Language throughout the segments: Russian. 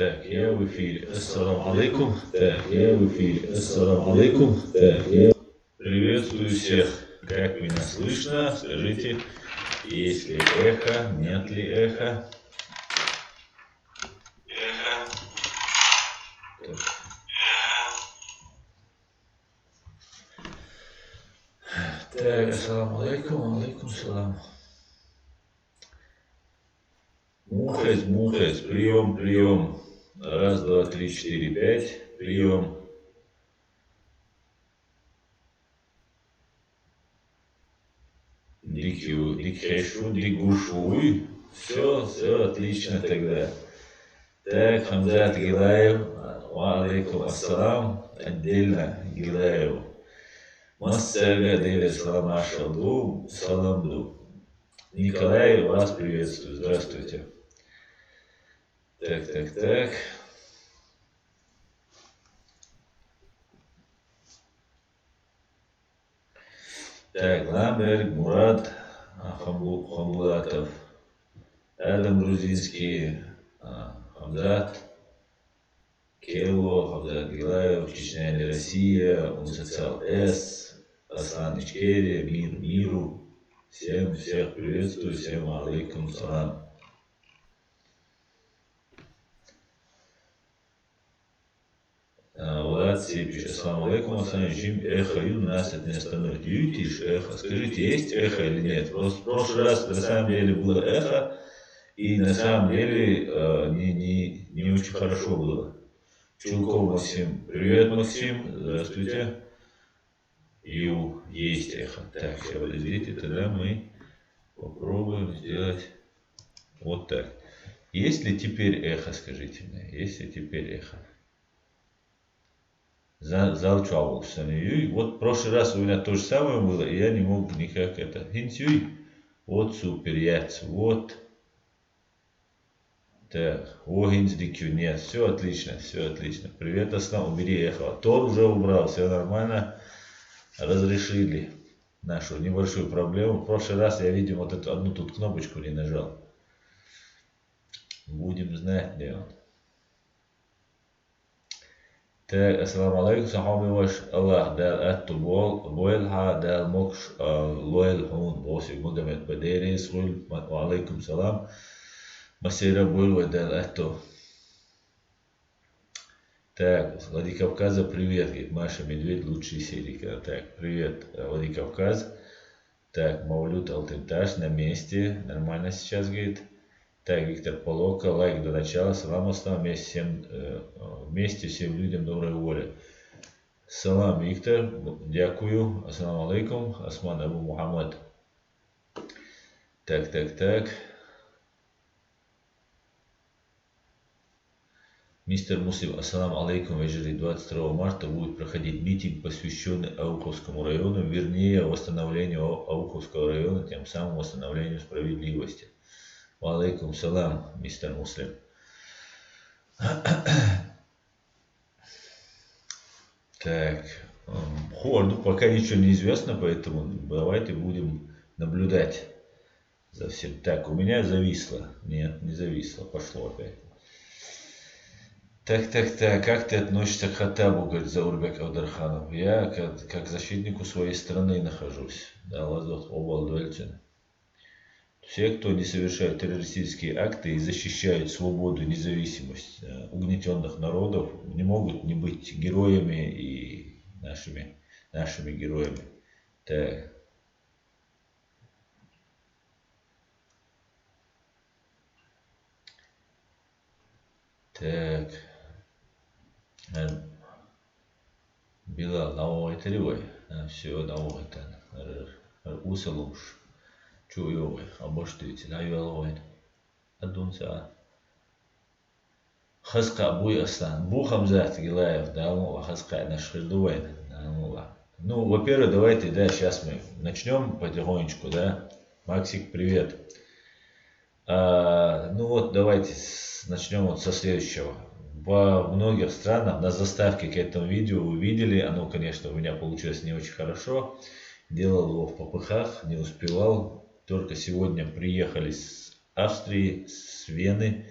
Так, я в эфире. Ассаламу алейкум. Так, я в эфире. Ассаламу алейкум. Так, я... Приветствую всех. Как меня слышно? Скажите, есть ли эхо, нет ли эхо? Так, ассаламу алейкум, алейкум салам. Мухес, прием, прием. Раз, два, три, четыре, пять, прием. Дикхешу, дигушуй. Все отлично тогда. Так, Хамзат Гилаев, алейкум ассалам, отдельно Гилаеву. Массага Деля Салама Шалду, Саламду. Николай, вас приветствую, здравствуйте. Так. Так, Ламберг, Мурат, Хамбулатов, Адам Грузинский, Хамзат, Келло, Хамзат Гилаев, Чечня не Россия, Унсоциал С, Аслан Ичкерия, миру. Всех приветствую, всем алейкум салам. Влад Сепич, ассаламу алейкум, ассаламу алейкум, эхо, и у нас это не остановит. Ютиш, эхо. Скажите, есть эхо или нет? Просто в прошлый раз на самом деле было эхо, и на самом деле не очень хорошо было. Чулков Максим, привет, Максим, здравствуйте. Есть эхо. Так, сейчас подождите, тогда мы попробуем сделать вот так. Есть ли теперь эхо, скажите мне, есть ли теперь эхо? Залчал санию. Вот в прошлый раз у меня то же самое было, и я не мог никак это. Хинсюй. Вот супер, яц. Вот. Так. Огинсдикю. Нет, все отлично, все отлично. Привет, Аслан, убери эхо. Тор уже убрал, все нормально. Разрешили нашу небольшую проблему. В прошлый раз я, видимо, вот эту одну тут кнопочку не нажал. Будем знать, где он. Так, ассаламу алейкум, сахаби ваш Аллах, дал атту бойлха, дал мокш лойл хун, боси мудамет бадери, схуль, ва алейкум салам, масира бойлва дал атту. Так, Владикавказа, привет, говорит Маша Медведь, лучший серии. Так, привет, Владикавказ. Так, Мавлют Алтынташ на месте, нормально сейчас, говорит. Так, Виктор Полока, лайк до начала, салам аслам, вместе всем людям доброй воли. Салам, Виктор, дякую, ассаламу алейкум, Осман Абу Мухаммад. Так. Мистер Муслим, ассаламу алейкум, вечере 22 марта будет проходить митинг, посвященный Ауховскому району, вернее, восстановлению Ауховского района, тем самым восстановлению справедливости. Ва алейкум салам, мистер Муслим. Так, пока ничего не известно, поэтому давайте будем наблюдать за всем. Так, у меня зависло. Нет, не зависло, пошло опять. Так, как ты относишься к Хаттабу, говорит Заурбек Аударханов? Я как защитнику своей страны нахожусь. Да, Лазот Обалдуэльцин. Все, кто не совершают террористические акты и защищают свободу и независимость угнетенных народов, не могут не быть героями и нашими героями. Так. Билал, ауайты ревой. Все, ауайты. Усалуш. Чуйовый, обоштуйте, навеловый. Адунца. Хаска буй Аслан. Бу Хамзат Гилаев, да, хаска наш хиждувайн. Ну, во-первых, давайте, да, сейчас мы начнем потихонечку, да. Максик, привет. Ну вот, давайте начнем вот со следующего. Во многих странах на заставке к этому видео вы видели, оно, конечно, у меня получилось не очень хорошо. Делал его в попыхах, не успевал. Только сегодня приехали с Австрии, с Вены.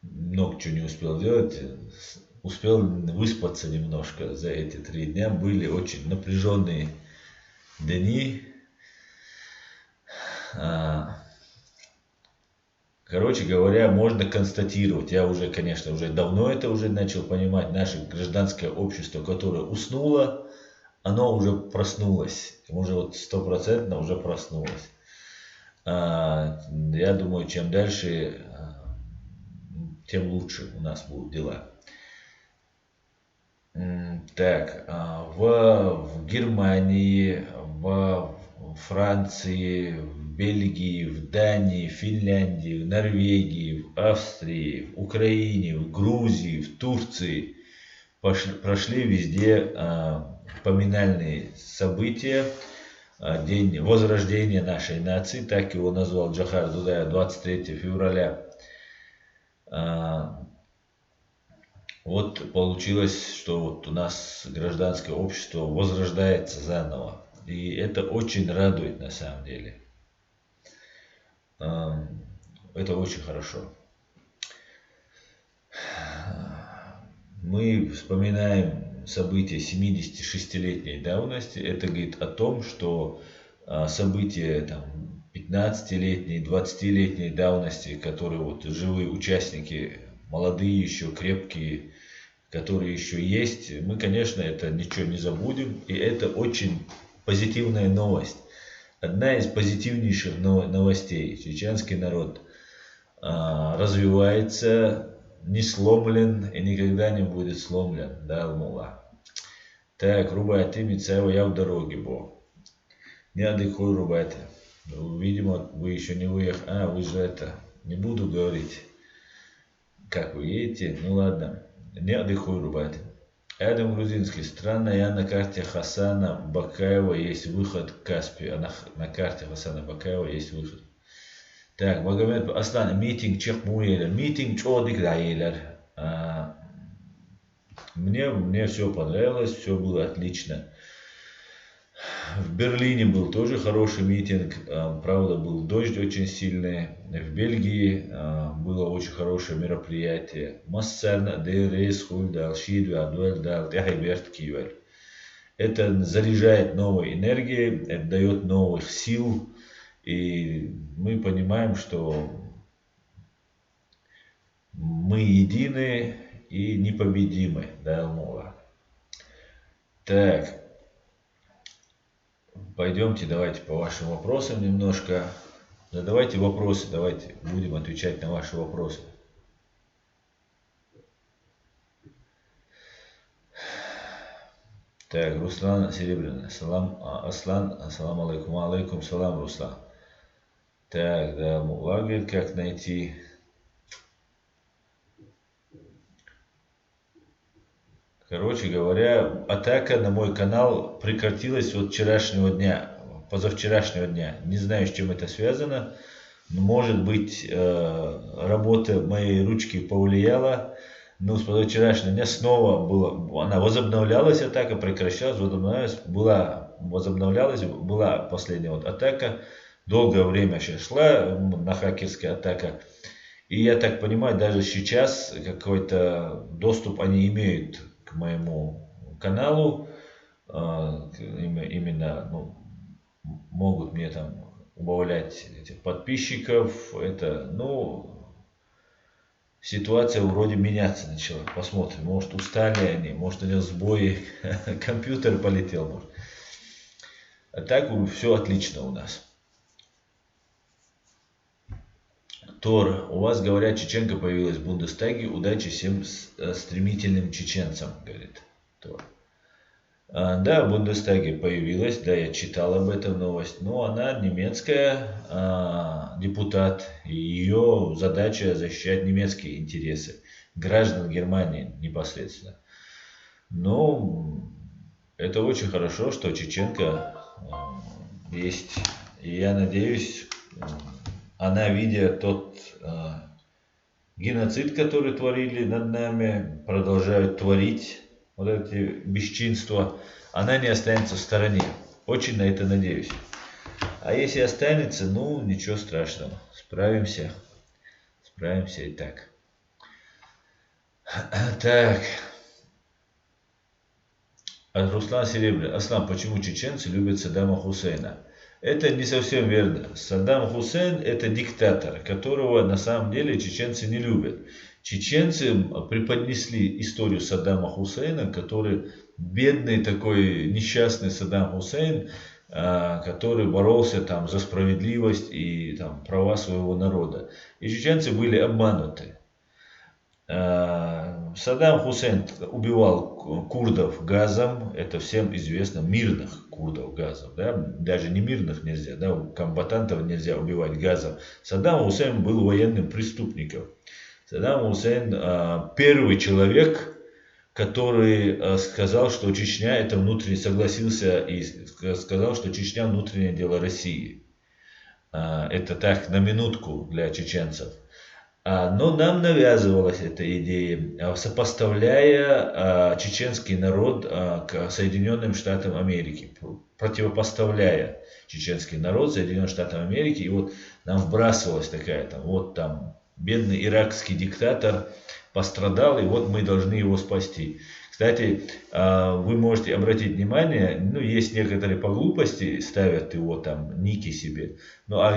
много чего не успел делать. Успел выспаться немножко за эти 3 дня. Были очень напряженные дни. Короче говоря, можно констатировать, я уже, конечно, уже давно это уже начал понимать, наше гражданское общество, которое уснуло, оно уже проснулось, уже вот 100% уже проснулось. Я думаю, чем дальше, тем лучше у нас будут дела. Так, в Германии, в Франции, в Бельгии, в Дании, в Финляндии, в Норвегии, в Австрии, в Украине, в Грузии, в Турции прошли везде поминальные события. День возрождения нашей нации, так его назвал Джохар Дудаев, 23 февраля. Вот получилось, что вот у нас гражданское общество возрождается заново. И это очень радует на самом деле. Это очень хорошо. Мы вспоминаем события 76-летней давности. Это говорит о том, что события там, 15-летней, 20-летней давности, которые вот живые участники, молодые еще, крепкие, которые еще есть, мы, конечно, это ничего не забудем. И это очень позитивная новость. Одна из позитивнейших новостей. Чеченский народ развивается, не сломлен и никогда не будет сломлен. Да, Алмула. Так, рубайте, Мицаева, я в дороге был. Не отдыхай, рубайте. Видимо, вы еще не уехали. Вы же это, не буду говорить, как вы едете. Ну ладно, не отдыхай, рубайте. Адам Грузинский. Странно, я на карте Хасана Бакаева есть выход к Каспию. А на карте Хасана Бакаева есть выход. Так, Магомед Аслан, митинг Чехмуэля. Митинг Чодик Даилер. Мне все понравилось, все было отлично. В Берлине был тоже хороший митинг, правда был дождь очень сильный. В Бельгии было очень хорошее мероприятие. Это заряжает новой энергией, это дает новых сил. И мы понимаем, что мы едины и непобедимы. Да, Алмула. Так. Пойдемте, давайте по вашим вопросам немножко. Задавайте вопросы, давайте будем отвечать на ваши вопросы. Так, Руслан Серебряный. Аслан, ассаламу алейкум. Алейкум салам, Руслан. Так, да, Мулагер, как найти? Короче говоря, атака на мой канал прекратилась вот вчерашнего дня, позавчерашнего дня. Не знаю, с чем это связано. Но, может быть, работа моей ручки повлияла. Но с позавчерашнего дня снова она возобновлялась, атака прекращалась, возобновлялась, была последняя вот атака. Долгое время сейчас шла на хакерская атака. И я так понимаю, даже сейчас какой-то доступ они имеют к моему каналу, именно могут мне там убавлять этих подписчиков. Это, ситуация вроде меняться начала. Посмотрим, может устали они, может у них сбои, компьютер полетел, может. А так все отлично у нас. Тор, у вас, говорят, чеченка появилась в Бундестаге. Удачи всем стремительным чеченцам, говорит Тор. Да, в Бундестаге появилась, да, я читал об этом новость. Но она немецкая депутат, и ее задача защищать немецкие интересы граждан Германии непосредственно. Но это очень хорошо, что чеченка есть. И я надеюсь, она, видя тот геноцид, который творили над нами, продолжают творить вот эти бесчинства, она не останется в стороне. Очень на это надеюсь. А если останется, ничего страшного. Справимся. Справимся и так. Так. Руслан Серебряный. Аслан, почему чеченцы любят Саддама Хусейна? Это не совсем верно. Саддам Хусейн это диктатор, которого на самом деле чеченцы не любят. Чеченцы преподнесли историю Саддама Хусейна, который бедный такой несчастный Саддам Хусейн, который боролся там за справедливость и там права своего народа. И чеченцы были обмануты. Саддам Хусейн убивал курдов газом, это всем известно, мирных курдов газом, да? Даже не мирных нельзя, да? Комбатантов нельзя убивать газом. Саддам Хусейн был военным преступником. Саддам Хусейн первый человек, который сказал, что Чечня это внутренне, согласился и сказал, что Чечня внутреннее дело России. Это так, на минутку для чеченцев. Но нам навязывалась эта идея, сопоставляя чеченский народ к Соединенным Штатам Америки, противопоставляя чеченский народ Соединенным Штатам Америки. И вот нам вбрасывалась такая, там, вот там бедный иракский диктатор пострадал, и вот мы должны его спасти. Кстати, вы можете обратить внимание, ну, есть некоторые по глупости ставят его там, ники себе, ну, а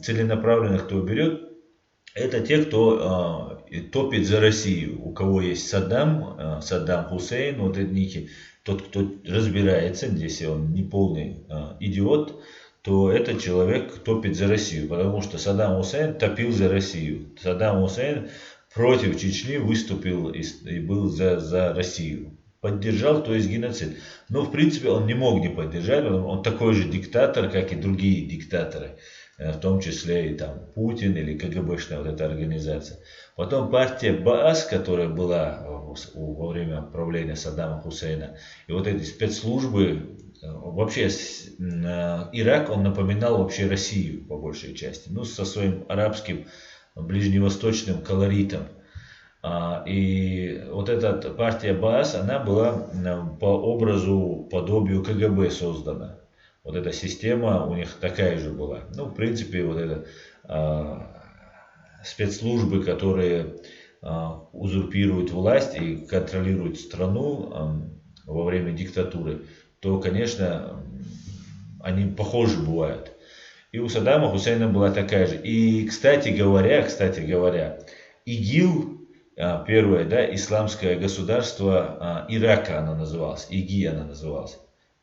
целенаправленно кто берет, это те, кто топит за Россию. У кого есть Саддам Хусейн, вот эти ники, тот, кто разбирается, если он не полный идиот, то этот человек топит за Россию, потому что Саддам Хусейн топил за Россию. Саддам Хусейн против Чечни выступил и был за Россию. Поддержал, то есть геноцид. Но в принципе он не мог не поддержать, он такой же диктатор, как и другие диктаторы. В том числе и там Путин или КГБшная вот эта организация. Потом партия Баас, которая была во время правления Саддама Хусейна, и вот эти спецслужбы, вообще Ирак, он напоминал вообще Россию по большей части, ну со своим арабским ближневосточным колоритом. И вот эта партия Баас, она была по образу, подобию КГБ создана. Вот эта система у них такая же была. Ну, в принципе, вот это спецслужбы, которые узурпируют власть и контролируют страну во время диктатуры, то, конечно, они похожи бывают. И у Саддама Хусейна была такая же. И, кстати говоря, ИГИЛ, первое, да, исламское государство Ирака оно называлось, ИГИ оно называлось.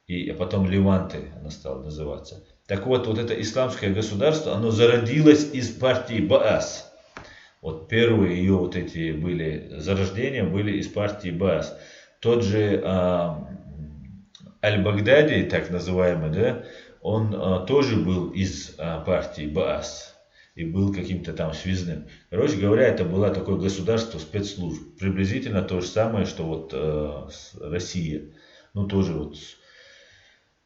А потом Леванты она стала называться. Так вот, вот это исламское государство, оно зародилось из партии Баас. Вот первые ее вот эти были зарождения были из партии Баас. Тот же Аль-Багдади, так называемый, да, он тоже был из партии Баас. И был каким-то там связным. Короче говоря, это было такое государство спецслужб. Приблизительно то же самое, что вот Россия. Ну, тоже вот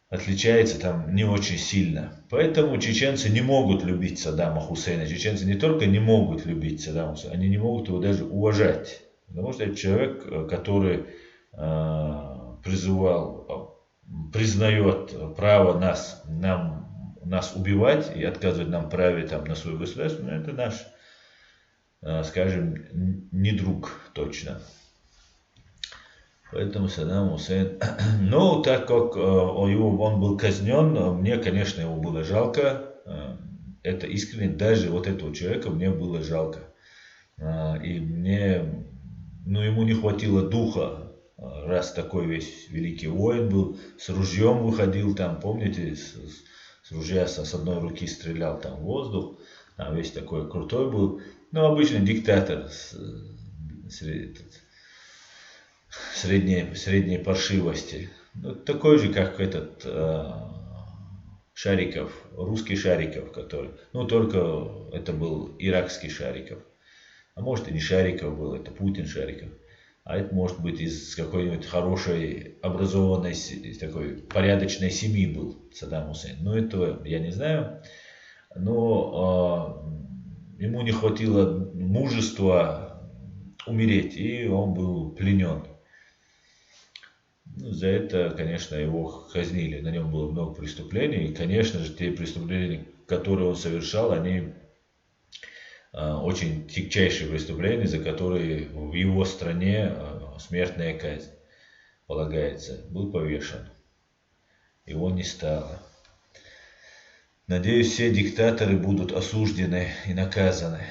отличается там не очень сильно. Поэтому чеченцы не могут любить Саддама Хусейна. Чеченцы не только не могут любить Саддама Хусейна, они не могут его даже уважать. Потому что это человек, который признает право нас убивать и отказывать нам в праве там, на свое государство. Но это наш, скажем, не друг точно. Поэтому Саддам Хусейн, ну, так как он был казнен, мне, конечно, его было жалко, это искренне, даже вот этого человека мне было жалко. И мне, ну, ему не хватило духа, раз такой весь великий воин был, с ружьем выходил там, помните, с ружья с одной руки стрелял там в воздух, там весь такой крутой был, ну, обычный диктатор, средней паршивости. Ну, такой же, как этот Шариков, русский Шариков, который, ну, только это был иракский Шариков. А может и не Шариков был, это Путин Шариков. А это может быть из какой-нибудь хорошей, образованной, такой порядочной семьи был Саддам Хусейн. Но этого я не знаю. Но ему не хватило мужества умереть, и он был пленен. За это, конечно, его казнили. На нем было много преступлений. И, конечно же, те преступления, которые он совершал, они очень тягчайшие преступления, за которые в его стране смертная казнь полагается. Был повешен. Его не стало. Надеюсь, все диктаторы будут осуждены и наказаны.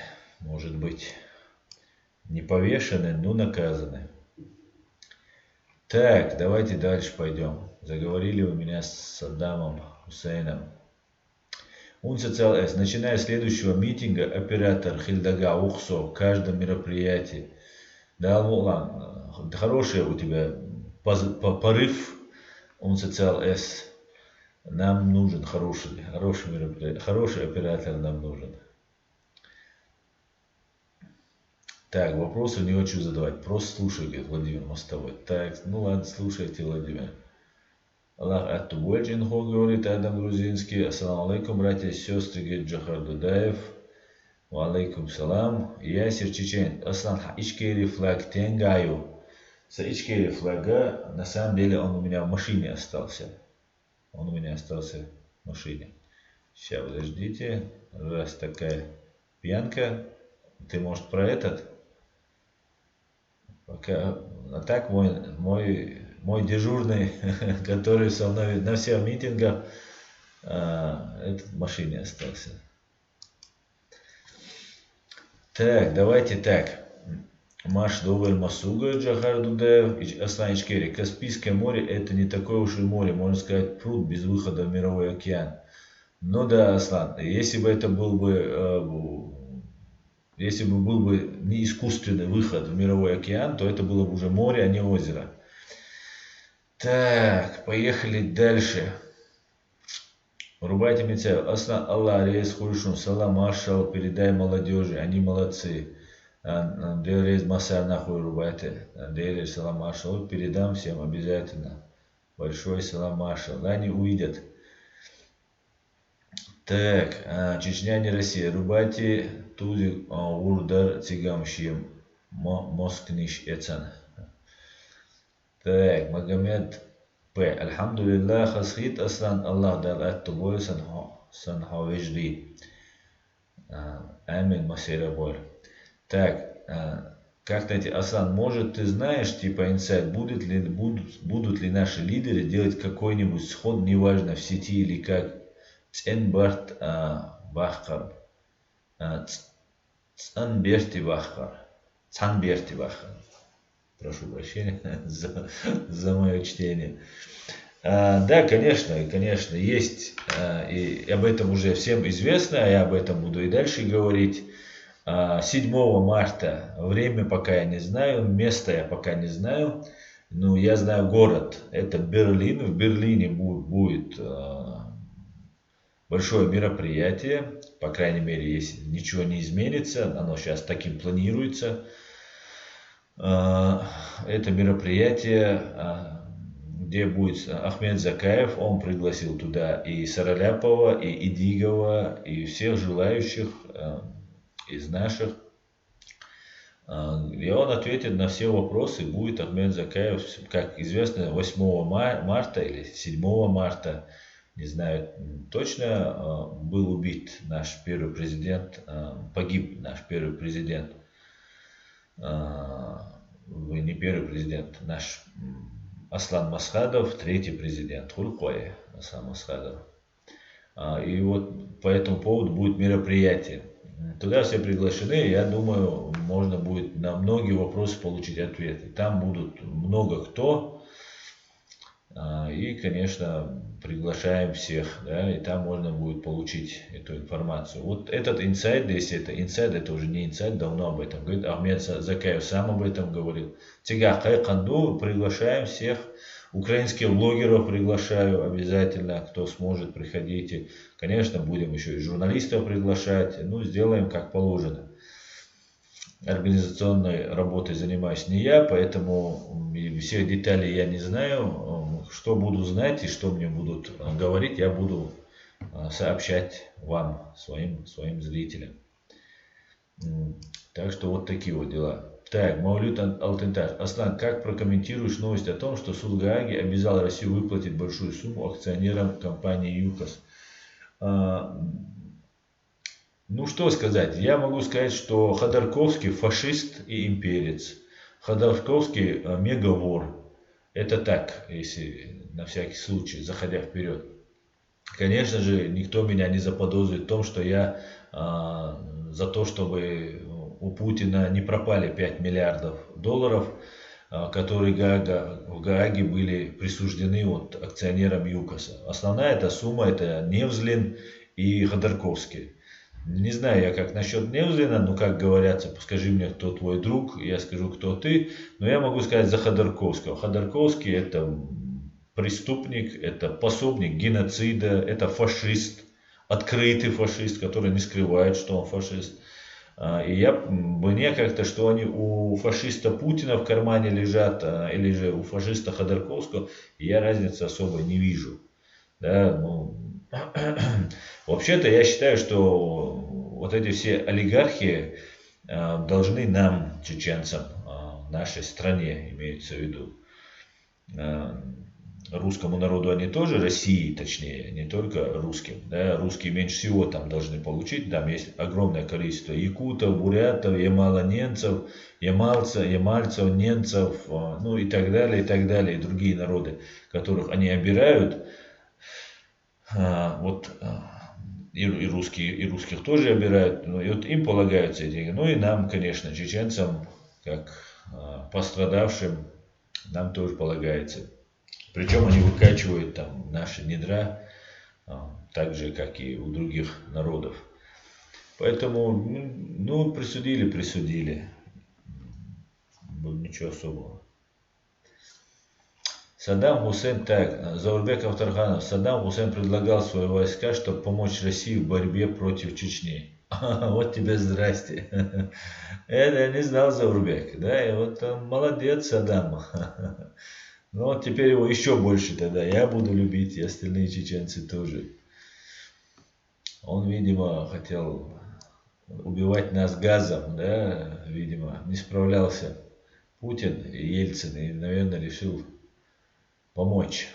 Может быть, не повешены, но наказаны. Так, давайте дальше пойдем. Заговорили у меня с Саддамом Хусейном. Начиная с следующего митинга, оператор Хильдага Ухсо в каждом мероприятии. Да, ладно, хороший у тебя порыв. Нам нужен хороший мероприятие, хороший оператор нам нужен. Так, вопросы не хочу задавать, просто слушай, говорит Владимир Мостовой. Так, ну ладно, слушайте, Владимир. Аллах Аттубольчинхо, говорит Адам Грузинский. Ассаламу алейкум, братья и сестры, говорит Джохар Дудаев. Ва алейкум салам. Ясир Чечен. Аслан Ичкери флаг тенгаю. С Ичкери флага, на самом деле он у меня в машине остался. Он у меня остался в машине. Сейчас, подождите. Раз такая пьянка. Ты, может, про этот? Пока. А так мой дежурный, который со мной на всех митингах, этот в машине остался. Так, давайте так. Маш Довель Масуга, Джахар Дудаев, Аслан Ичкери. Каспийское море это не такое уж и море, можно сказать, пруд без выхода в мировой океан. Ну да, Аслан, если бы это был бы не искусственный выход в мировой океан, то это было бы уже море, а не озеро. Так, поехали дальше. Рубайте Мицаев. Аслан Аллах Рейс Хуршун. Салам Маршал. Передай молодежи. Они молодцы. Рейс Масар нахуй рубайте. Рейс Салам Маршал. Передам всем обязательно. Большой Салам Маршал. Они увидят. Так, Чечня не Россия. Рубайте Тузик Урдар Цигамшим. Москниш Эцан. Так, Магомед П. Альхамдулиллах, хасхит Аслан Аллах дал аттубой санхавижди. Амин Масирабор. Так, как найти, Аслан, может ты знаешь, типа инсайт, будут ли наши лидеры делать какой-нибудь сход, неважно в сети или как, Ценберти Бахкар. Цанберти Бахкар. Прошу прощения за мое чтение. Да, конечно, есть, и об этом уже всем известно, я об этом буду и дальше говорить. 7 марта, время пока я не знаю, место я пока не знаю, но я знаю город, это Берлин, в Берлине будет большое мероприятие, по крайней мере, если ничего не изменится, оно сейчас таким планируется. Это мероприятие, где будет Ахмед Закаев, он пригласил туда и Сараляпова, и Идигова, и всех желающих из наших. И он ответит на все вопросы, будет Ахмед Закаев, как известно, 8 марта или 7 марта, не знаю точно, был убит наш первый президент, погиб наш первый президент. Не первый президент, наш Аслан Масхадов, третий президент, Хулькоя Аслан Масхадов. И вот по этому поводу будет мероприятие. Туда все приглашены, я думаю, можно будет на многие вопросы получить ответы. Там будут много кто. И, конечно, приглашаем всех, да, и там можно будет получить эту информацию. Вот этот инсайд, если это инсайд, это уже не инсайд, давно об этом говорит. Ахмед Закаев сам об этом говорил. Тига Хайканду, приглашаем всех. Украинских блогеров приглашаю обязательно, кто сможет, приходите. Конечно, будем еще и журналистов приглашать, ну, сделаем как положено. Организационной работой занимаюсь не я, поэтому всех деталей я не знаю. Что буду знать и что мне будут говорить, я буду сообщать вам, своим зрителям. Так что вот такие вот дела. Так, Маулют Алтенташ. Аслан, как прокомментируешь новость о том, что суд Гааги обязал Россию выплатить большую сумму акционерам компании ЮКОС? Ну что сказать, я могу сказать, что Ходорковский фашист и имперец. Ходорковский мегавор. Это так, если на всякий случай, заходя вперед. Конечно же, никто меня не заподозрит в том, что я за то, чтобы у Путина не пропали 5 миллиардов долларов, которые в Гааге были присуждены вот акционерам ЮКОСа. Основная эта сумма это Невзлин и Ходорковский. Не знаю я как насчет Невзлина, но как говорятся, скажи мне, кто твой друг, я скажу, кто ты. Но я могу сказать за Ходорковского. Ходорковский это преступник, это пособник геноцида, это фашист, открытый фашист, который не скрывает, что он фашист. И мне как-то, что они у фашиста Путина в кармане лежат, или же у фашиста Ходорковского, я разницы особой не вижу. Да, ну, вообще-то я считаю, что вот эти все олигархи должны нам, чеченцам, нашей стране, имеется в виду, русскому народу они тоже, России точнее, не только русским. Да, русские меньше всего там должны получить. Там есть огромное количество якутов, бурятов, ямало-ненцев, ямальцев, ненцев, ну и так далее, и другие народы, которых они обирают. Вот и русских тоже обирают, ну, и вот им полагаются эти деньги. Ну и нам, конечно, чеченцам, как пострадавшим, нам тоже полагается. Причем они выкачивают там наши недра, так же, как и у других народов. Поэтому, ну, присудили. Ничего особого. Саддам Хусейн, так, Заурбек Авторханов, Саддам Хусейн предлагал свои войска, чтобы помочь России в борьбе против Чечни. Вот тебе здрасте. Это я не знал, Заурбек, да, и вот он молодец, Саддам. Ну вот теперь его еще больше тогда я буду любить, и остальные чеченцы тоже. Он, видимо, хотел убивать нас газом, да, видимо, не справлялся Путин и Ельцин, и, наверное, решил помочь.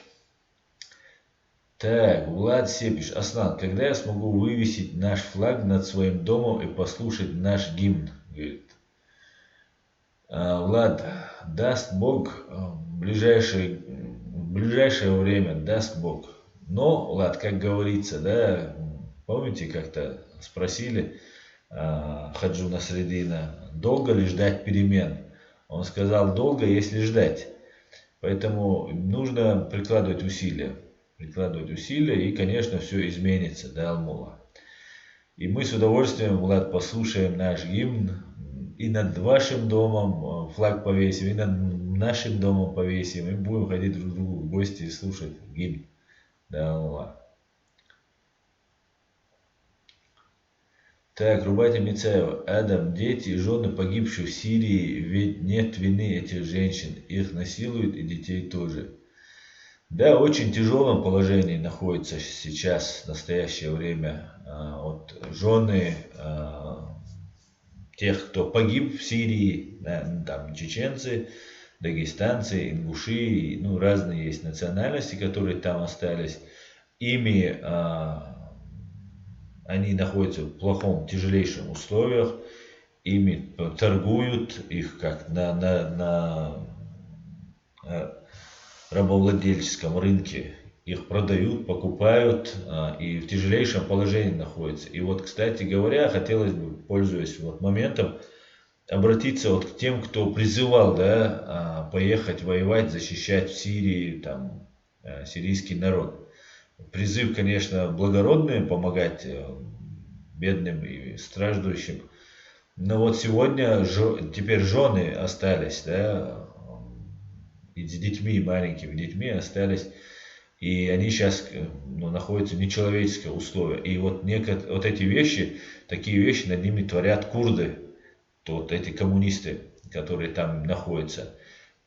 Так, Влад Сепиш, Аслан, когда я смогу вывесить наш флаг над своим домом и послушать наш гимн? Говорит. Влад, даст Бог, в ближайшее время даст Бог. Но, Влад, как говорится, да, помните, как-то спросили Хаджу Насреддина, долго ли ждать перемен? Он сказал, долго, если ждать. Поэтому нужно прикладывать усилия. И, конечно, все изменится, да, Алмула. И мы с удовольствием, Влад, послушаем наш гимн. И над вашим домом флаг повесим, и над нашим домом повесим. И будем ходить друг к другу в гости и слушать гимн. Да, Алмула. Так, Рубатя Мицаева. Адам, дети и жены погибших в Сирии, ведь нет вины этих женщин. Их насилуют и детей тоже. Да, в очень тяжелом положении находится сейчас, в настоящее время, вот, жены тех, кто погиб в Сирии, да, там чеченцы, дагестанцы, ингуши, ну, разные есть национальности, которые там остались. Ими они находятся в плохом, тяжелейшем условиях, ими торгуют, их как на рабовладельческом рынке, их продают, покупают и в тяжелейшем положении находятся. И вот, кстати говоря, хотелось бы, пользуясь вот моментом, обратиться вот к тем, кто призывал, да, поехать воевать, защищать в Сирии, там, сирийский народ. Призыв, конечно, благородный, помогать бедным и страждущим. Но вот сегодня теперь жены остались, да, и с детьми, маленькими детьми остались. И они сейчас находятся в нечеловеческих условиях. И вот эти вещи, такие вещи над ними творят курды, вот эти коммунисты, которые там находятся,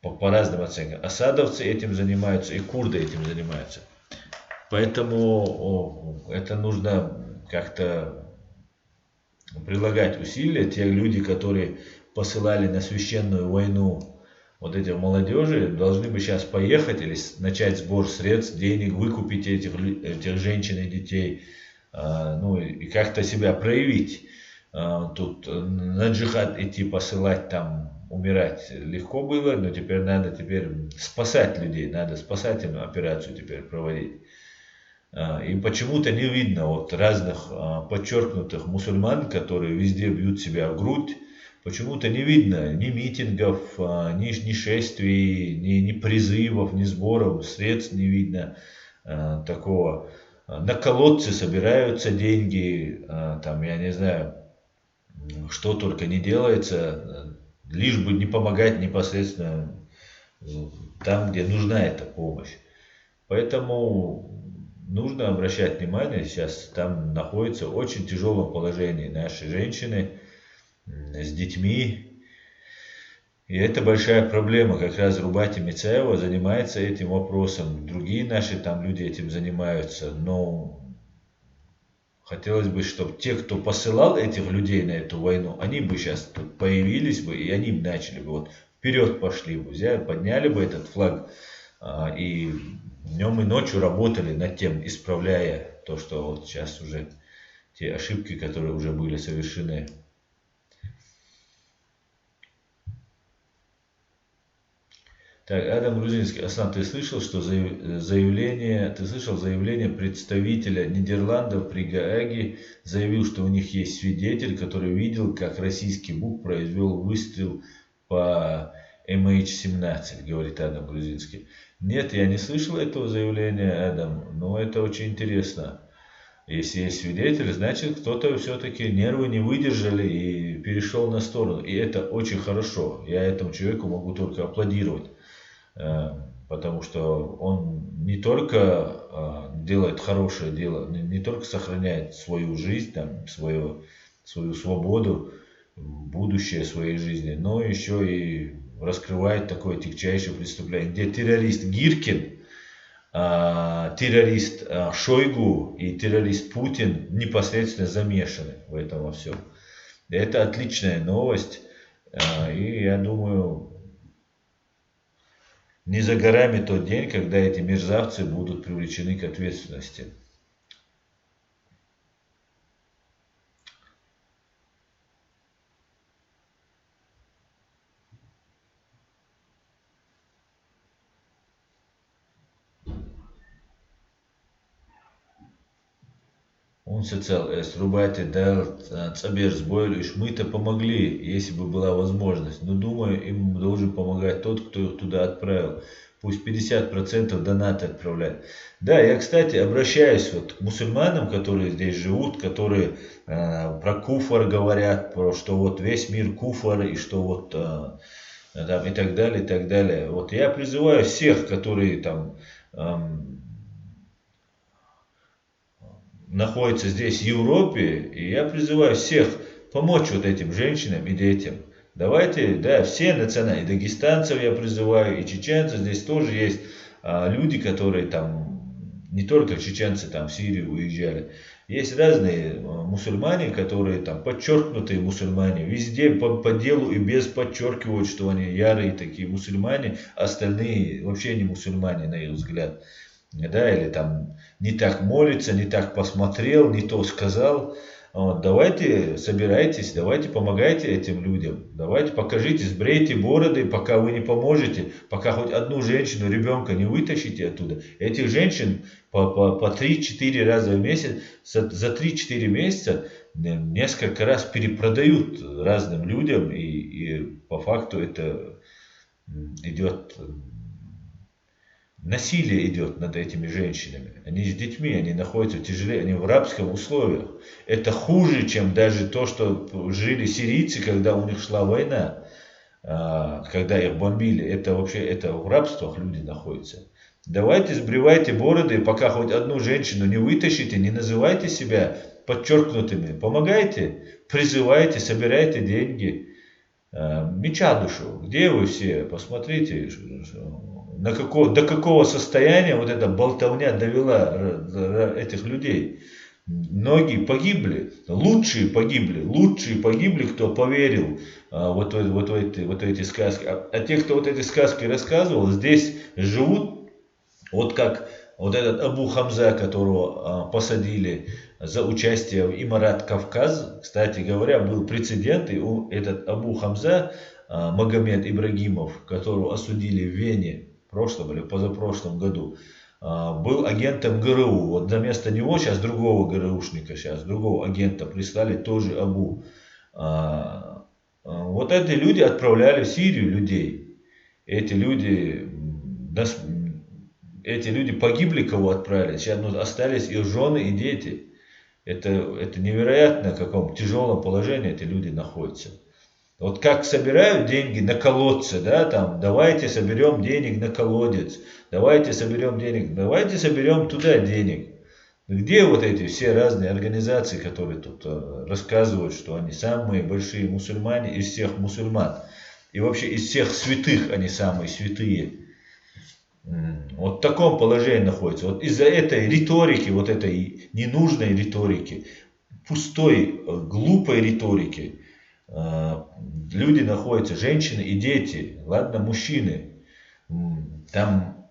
по разным оценкам. Асадовцы этим занимаются, и курды этим занимаются. Поэтому это нужно как-то прилагать усилия. Те люди, которые посылали на священную войну вот эти молодежи, должны бы сейчас поехать или начать сбор средств, денег, выкупить этих женщин и детей, ну и как-то себя проявить. Тут на джихад идти, посылать там, умирать легко было, но теперь надо спасать людей, надо спасательную операцию теперь проводить. И почему-то не видно вот разных подчеркнутых мусульман, которые везде бьют себя в грудь. Почему-то не видно ни митингов, ни шествий, ни призывов, ни сборов, средств не видно такого. На колодцы собираются деньги, там, я не знаю, что только не делается, лишь бы не помогать непосредственно там, где нужна эта помощь. Поэтому нужно обращать внимание, сейчас там находятся в очень тяжелом положении наши женщины с детьми. И это большая проблема. Как раз Рубати Мицаева занимается этим вопросом. Другие наши там люди этим занимаются. Но хотелось бы, чтобы те, кто посылал этих людей на эту войну, они бы сейчас тут появились бы, и они начали бы, вот вперед пошли бы, взяли, подняли бы этот флаг, и днем и ночью работали над тем, исправляя то, что вот сейчас уже те ошибки, которые уже были совершены. Так, Адам Грузинский, Аслан, ты слышал заявление представителя Нидерландов при Гааге, заявил, что у них есть свидетель, который видел, как российский БУК произвел выстрел по MH17, говорит Адам Грузинский. Нет, я не слышал этого заявления, Адам, но это очень интересно. Если есть свидетель, значит кто-то все-таки нервы не выдержали и перешел на сторону. И это очень хорошо. Я этому человеку могу только аплодировать. Потому что он не только делает хорошее дело, не только сохраняет свою жизнь, там, свою свободу, будущее своей жизни, но еще и раскрывает такое тягчайшее преступление, где террорист Гиркин, террорист Шойгу и террорист Путин непосредственно замешаны в этом во всем. Это отличная новость, и я думаю, не за горами тот день, когда эти мерзавцы будут привлечены к ответственности. Он социал Рубайте дал Цабер сбоил, и мы-то помогли, если бы была возможность. Но думаю, им должен помогать тот, кто их туда отправил. Пусть 50% донаты отправляет. Да, я, кстати, обращаюсь вот к мусульманам, которые здесь живут, которые про куфар говорят, про что вот весь мир куфар, и что вот там, и так далее, и так далее. Вот я призываю всех, которые там находится здесь в Европе, и я призываю всех помочь вот этим женщинам и детям. Давайте, да, все национальные, и дагестанцев я призываю, и чеченцев, здесь тоже есть люди, которые там, не только чеченцы там в Сирию уезжали, есть разные мусульмане, которые там подчеркнутые мусульмане, везде по делу и без подчеркивают, что они ярые такие мусульмане, а остальные вообще не мусульмане, на их взгляд. Да, или там не так молится, не так посмотрел, не то сказал. Вот, давайте собирайтесь, давайте помогайте этим людям, давайте покажите, сбрейте бороды, пока вы не поможете, пока хоть одну женщину, ребенка не вытащите оттуда. Этих женщин по 3-4 раза в месяц, за 3-4 месяца несколько раз перепродают разным людям, и по факту это идет... Насилие идет над этими женщинами. Они с детьми, они находятся тяжелее, они в рабском условиях. Это хуже, чем даже то, что жили сирийцы, когда у них шла война, когда их бомбили. Это вообще, это в рабствах люди находятся. Давайте сбривайте бороды, пока хоть одну женщину не вытащите, не называйте себя подчеркнутыми. Помогайте, призывайте, собирайте деньги. Меча душу, где вы все? Посмотрите, до какого состояния вот эта болтовня довела этих людей. Многие погибли, лучшие погибли, кто поверил вот в эти сказки. А те, кто вот эти сказки рассказывал, здесь живут, вот как вот этот Абу Хамза, которого посадили за участие в Имарат Кавказ, кстати говоря, был прецедент, и этот Абу Хамза, Магомед Ибрагимов, которого осудили в Вене в прошлом или позапрошлом году, был агентом ГРУ. Вот вместо него сейчас другого ГРУшника, сейчас другого агента прислали, тоже Абу. Вот эти люди отправляли в Сирию людей. Эти люди погибли, кого отправили. Сейчас остались их жены и дети. Это невероятно, в каком тяжелом положении эти люди находятся. Вот как собирают деньги на колодце, да, там, давайте соберем денег на колодец, давайте соберем туда денег. Где вот эти все разные организации, которые тут рассказывают, что они самые большие мусульмане из всех мусульман. И вообще из всех святых они самые святые. Вот в таком положении находятся. Вот из-за этой риторики, вот этой ненужной риторики, пустой, глупой риторики, люди находятся, женщины и дети, ладно, мужчины. Там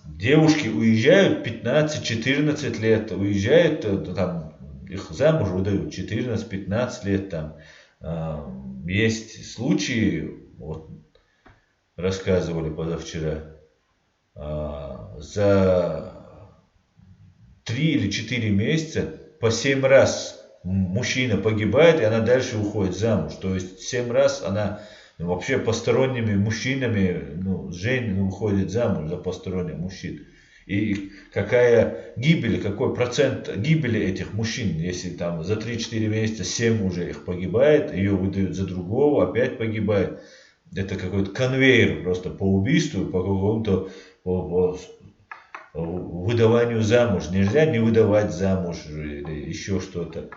девушки уезжают 15-14 лет, уезжают, там, их замуж выдают 14-15 лет. Там. Есть случаи, вот, рассказывали позавчера, за 3 или 4 месяца по 7 раз мужчина погибает, и она дальше уходит замуж. То есть 7 раз она вообще посторонними мужчинами, уходит замуж за посторонних мужчин. И какая гибель, какой процент гибели этих мужчин, если там за 3-4 месяца 7 уже их погибает, ее выдают за другого, опять погибает. Это какой-то конвейер просто по убийству, по какому-то по выдаванию замуж. Нельзя не выдавать замуж или еще что-то.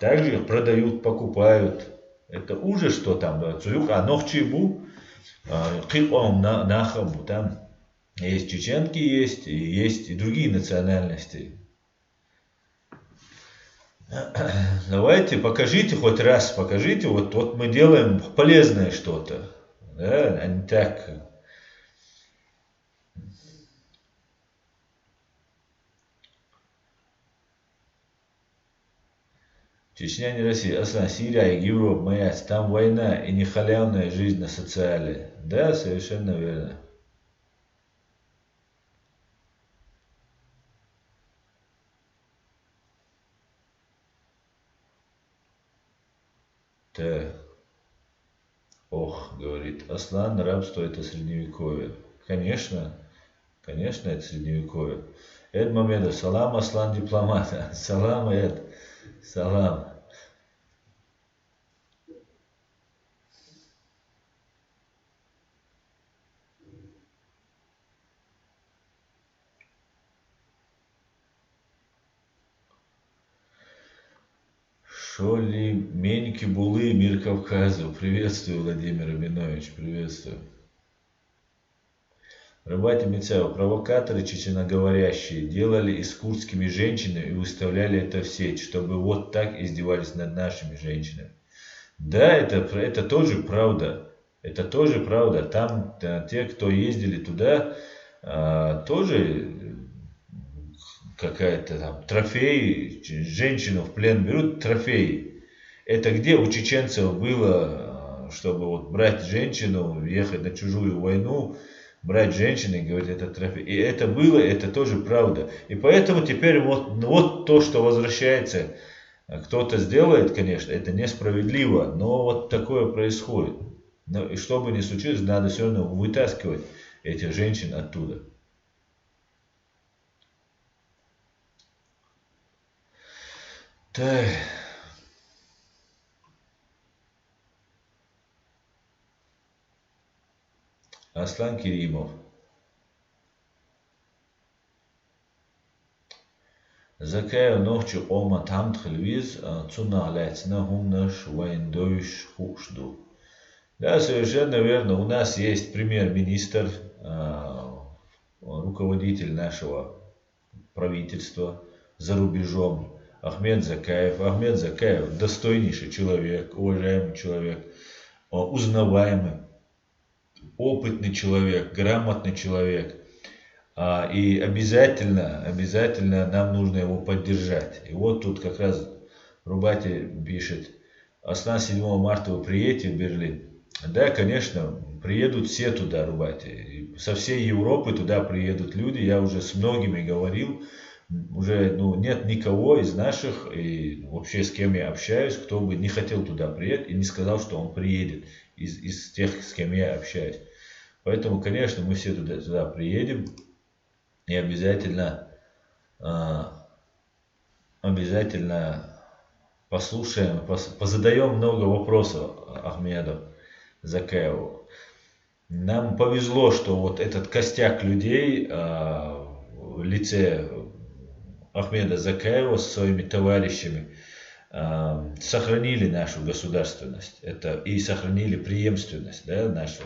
Также их продают, покупают. Это ужас, что там. Нохчибу, Килом Нахабу, там есть чеченки, есть и другие национальности. Давайте покажите хоть раз, вот мы делаем полезное что-то. Да, а не так. Чечня не Россия, Сирия и Европа, моя, там война и не халявная жизнь на социале. Да, совершенно верно. Так. Ох, говорит, Аслан, рабство это средневековье. Конечно, это средневековье. Эд Мамедов, салам, Аслан, дипломат. Салам, Эд, салам. Шоли, Меньки, Булы, мир Кавказу. Приветствую, Владимир Рабинович, приветствую. Рыбати Мицаева, провокаторы чеченоговорящие делали и с курдскими женщинами и выставляли это в сеть, чтобы вот так издевались над нашими женщинами. Да, это тоже правда. Это тоже правда. Там те, кто ездили туда, тоже какая-то там трофей, женщину в плен берут, трофей. Это где у чеченцев было, чтобы вот брать женщину, ехать на чужую войну, брать женщину и говорить, это трофей. И это было, это тоже правда. И поэтому теперь вот то, что возвращается, кто-то сделает, конечно, это несправедливо, но вот такое происходит. Но, и что бы ни случилось, надо все равно вытаскивать этих женщин оттуда. Так. Аслан Керимов. Закая ночью ома там тхлвиз, цуна лецна хумнаш вайндойш хушду. Да, совершенно верно. У нас есть премьер-министр, руководитель нашего правительства за рубежом, Ахмед Закаев. Ахмед Закаев достойнейший человек, уважаемый человек, узнаваемый, опытный человек, грамотный человек. И обязательно нам нужно его поддержать. И вот тут как раз Рубати пишет, с 7 марта вы приедете в Берлин. Да, конечно, приедут все туда, Рубати. Со всей Европы туда приедут люди. Я уже с многими говорил. Уже нет никого из наших, и вообще с кем я общаюсь, кто бы не хотел туда приехать и не сказал, что он приедет из тех, с кем я общаюсь. Поэтому, конечно, мы все туда приедем и обязательно послушаем, позадаем много вопросов Ахмеду Закаеву. Нам повезло, что вот этот костяк людей в лице Ахмеда Закаева со своими товарищами сохранили нашу государственность и сохранили преемственность, да, нашу.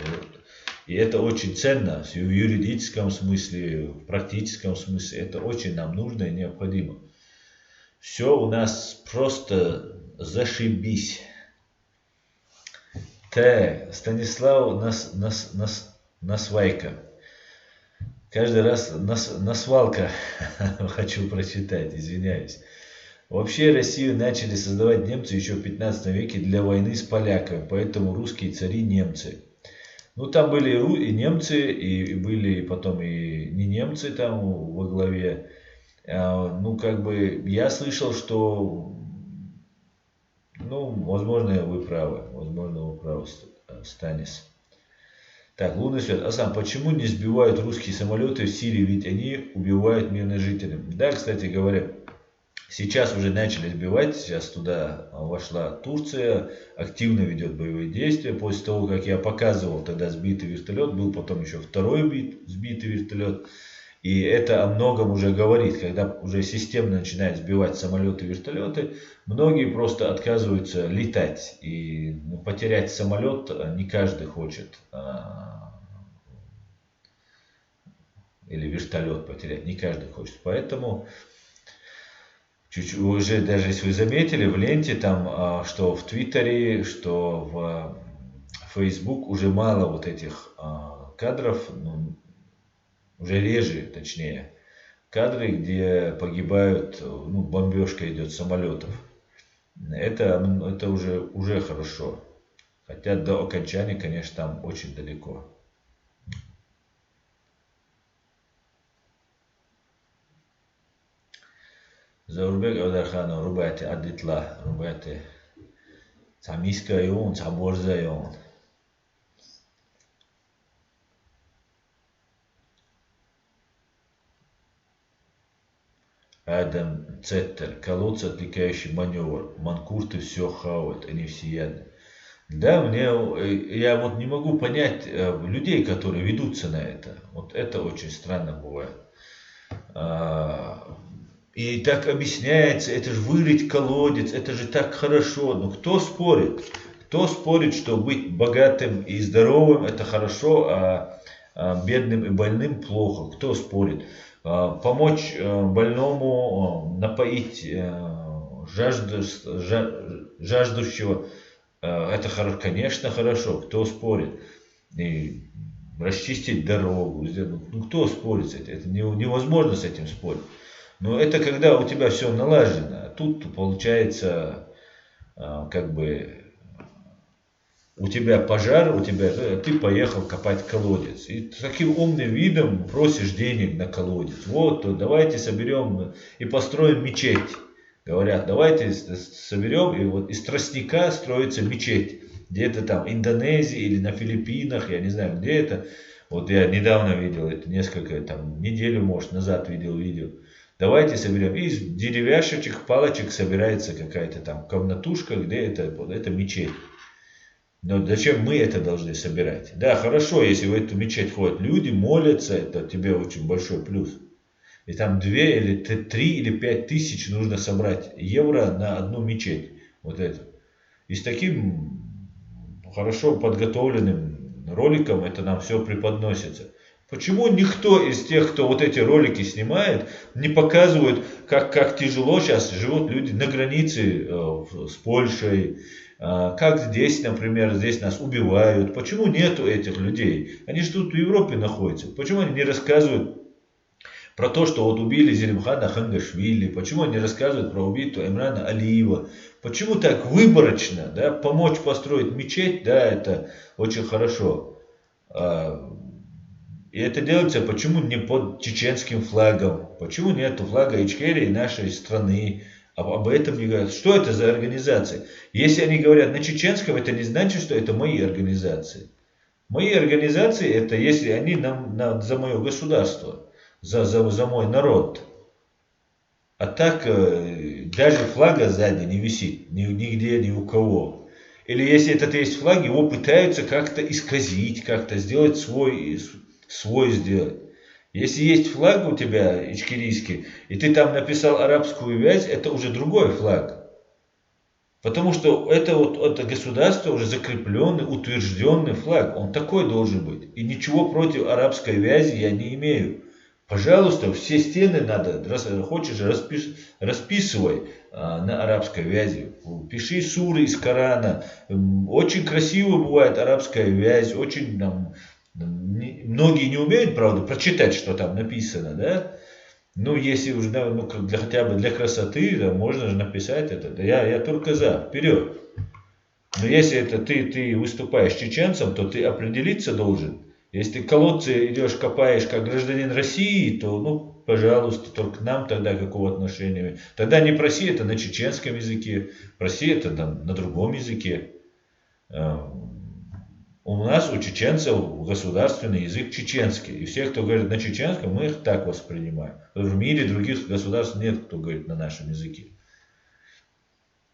И это очень ценно в юридическом смысле, в практическом смысле. Это очень нам нужно и необходимо. Все у нас просто зашибись. Станислав Насвайка. Каждый раз насвалка хочу прочитать, извиняюсь. Вообще Россию начали создавать немцы еще в 15 веке для войны с поляками, поэтому русские цари немцы. Там были и немцы, и были потом и не немцы там во главе. Я слышал, что, возможно, вы правы, Станис. Так, лунный свет. Асан, почему не сбивают русские самолеты в Сирии, ведь они убивают мирных жителей? Да, кстати говоря, сейчас уже начали сбивать, сейчас туда вошла Турция, активно ведет боевые действия. После того, как я показывал тогда сбитый вертолет, был потом еще второй сбитый вертолет. И это о многом уже говорит, когда уже системно начинают сбивать самолеты и вертолеты, многие просто отказываются летать. И потерять самолет не каждый хочет. Или вертолет потерять, не каждый хочет. Поэтому уже даже если вы заметили в ленте там, что в Твиттере, что в Facebook уже мало вот этих кадров, уже реже, точнее, кадры, где погибают, бомбежка идет самолетов. Это уже хорошо. Хотя до окончания, конечно, там очень далеко. Заурбек Аударханов, Рубати Адитла, Рубати Самискайон, Саборзайон. Адам Цеттер, колодцы отвлекающий маневр, манкурты все хавают, они всеядны. Да, я вот не могу понять людей, которые ведутся на это. Вот это очень странно бывает. И так объясняется, это же вырыть колодец, это же так хорошо. Но кто спорит? Кто спорит, что быть богатым и здоровым это хорошо, а бедным и больным плохо? Кто спорит? Помочь больному, напоить жаждущего, это, конечно, хорошо, кто спорит. И расчистить дорогу, кто спорит с этим? Это невозможно с этим спорить. Но это когда у тебя все налажено. А тут получается, у тебя пожар, ты поехал копать колодец. И таким умным видом просишь денег на колодец. Вот, давайте соберем и построим мечеть. Говорят, давайте соберем, и вот из тростника строится мечеть. Где-то там в Индонезии или на Филиппинах, я не знаю, где это. Вот я недавно видел, это неделю, может, назад видел видео. Давайте соберем. Из деревяшечек, палочек собирается какая-то там комнатушка, где это мечеть. Но зачем мы это должны собирать? Да, хорошо, если в эту мечеть ходят люди, молятся, это тебе очень большой плюс. И там 2 или 3 или 5 тысяч нужно собрать евро на одну мечеть. Вот это. И с таким хорошо подготовленным роликом это нам все преподносится. Почему никто из тех, кто вот эти ролики снимает, не показывает, как тяжело сейчас живут люди на границе с Польшей, как здесь, например, здесь нас убивают. Почему нету этих людей? Они же тут в Европе находятся. Почему они не рассказывают Про то, что вот убили Зелимхана Хангашвили, почему они рассказывают про убийство Имрана Алиева, почему так выборочно, да, помочь построить мечеть, да, это очень хорошо. И это делается почему не под чеченским флагом, почему нет флага Ичкерии нашей страны, об этом не говорят. Что это за организации? Если они говорят на чеченском, это не значит, что это мои организации. Мои организации это если они за мое государство, за мой народ. А так даже флага сзади не висит нигде, ни у кого. Или если этот есть флаг, его пытаются как-то исказить, как-то сделать свой сделать. Если есть флаг у тебя ичкерийский, и ты там написал арабскую вязь, это уже другой флаг. Потому что это государство уже закрепленный, утвержденный флаг. Он такой должен быть. И ничего против арабской вязи я не имею. Пожалуйста, все стены надо, хочешь, расписывай на арабской вязи. Пиши суры из Корана. Очень красиво бывает арабская вязь. Очень многие не умеют, правда, прочитать, что там написано, да? Ну, если уже, да, хотя бы для красоты, да, можно же написать это. Да я только за, вперед. Но если это ты выступаешь чеченцем, то ты определиться должен. Если ты колодцы идешь, копаешь как гражданин России, то, ну, пожалуйста, только к нам тогда какого отношения. Тогда не проси это на чеченском языке, проси это на другом языке. У нас, у чеченцев, государственный язык чеченский. И все, кто говорит на чеченском, мы их так воспринимаем. В мире других государств нет, кто говорит на нашем языке.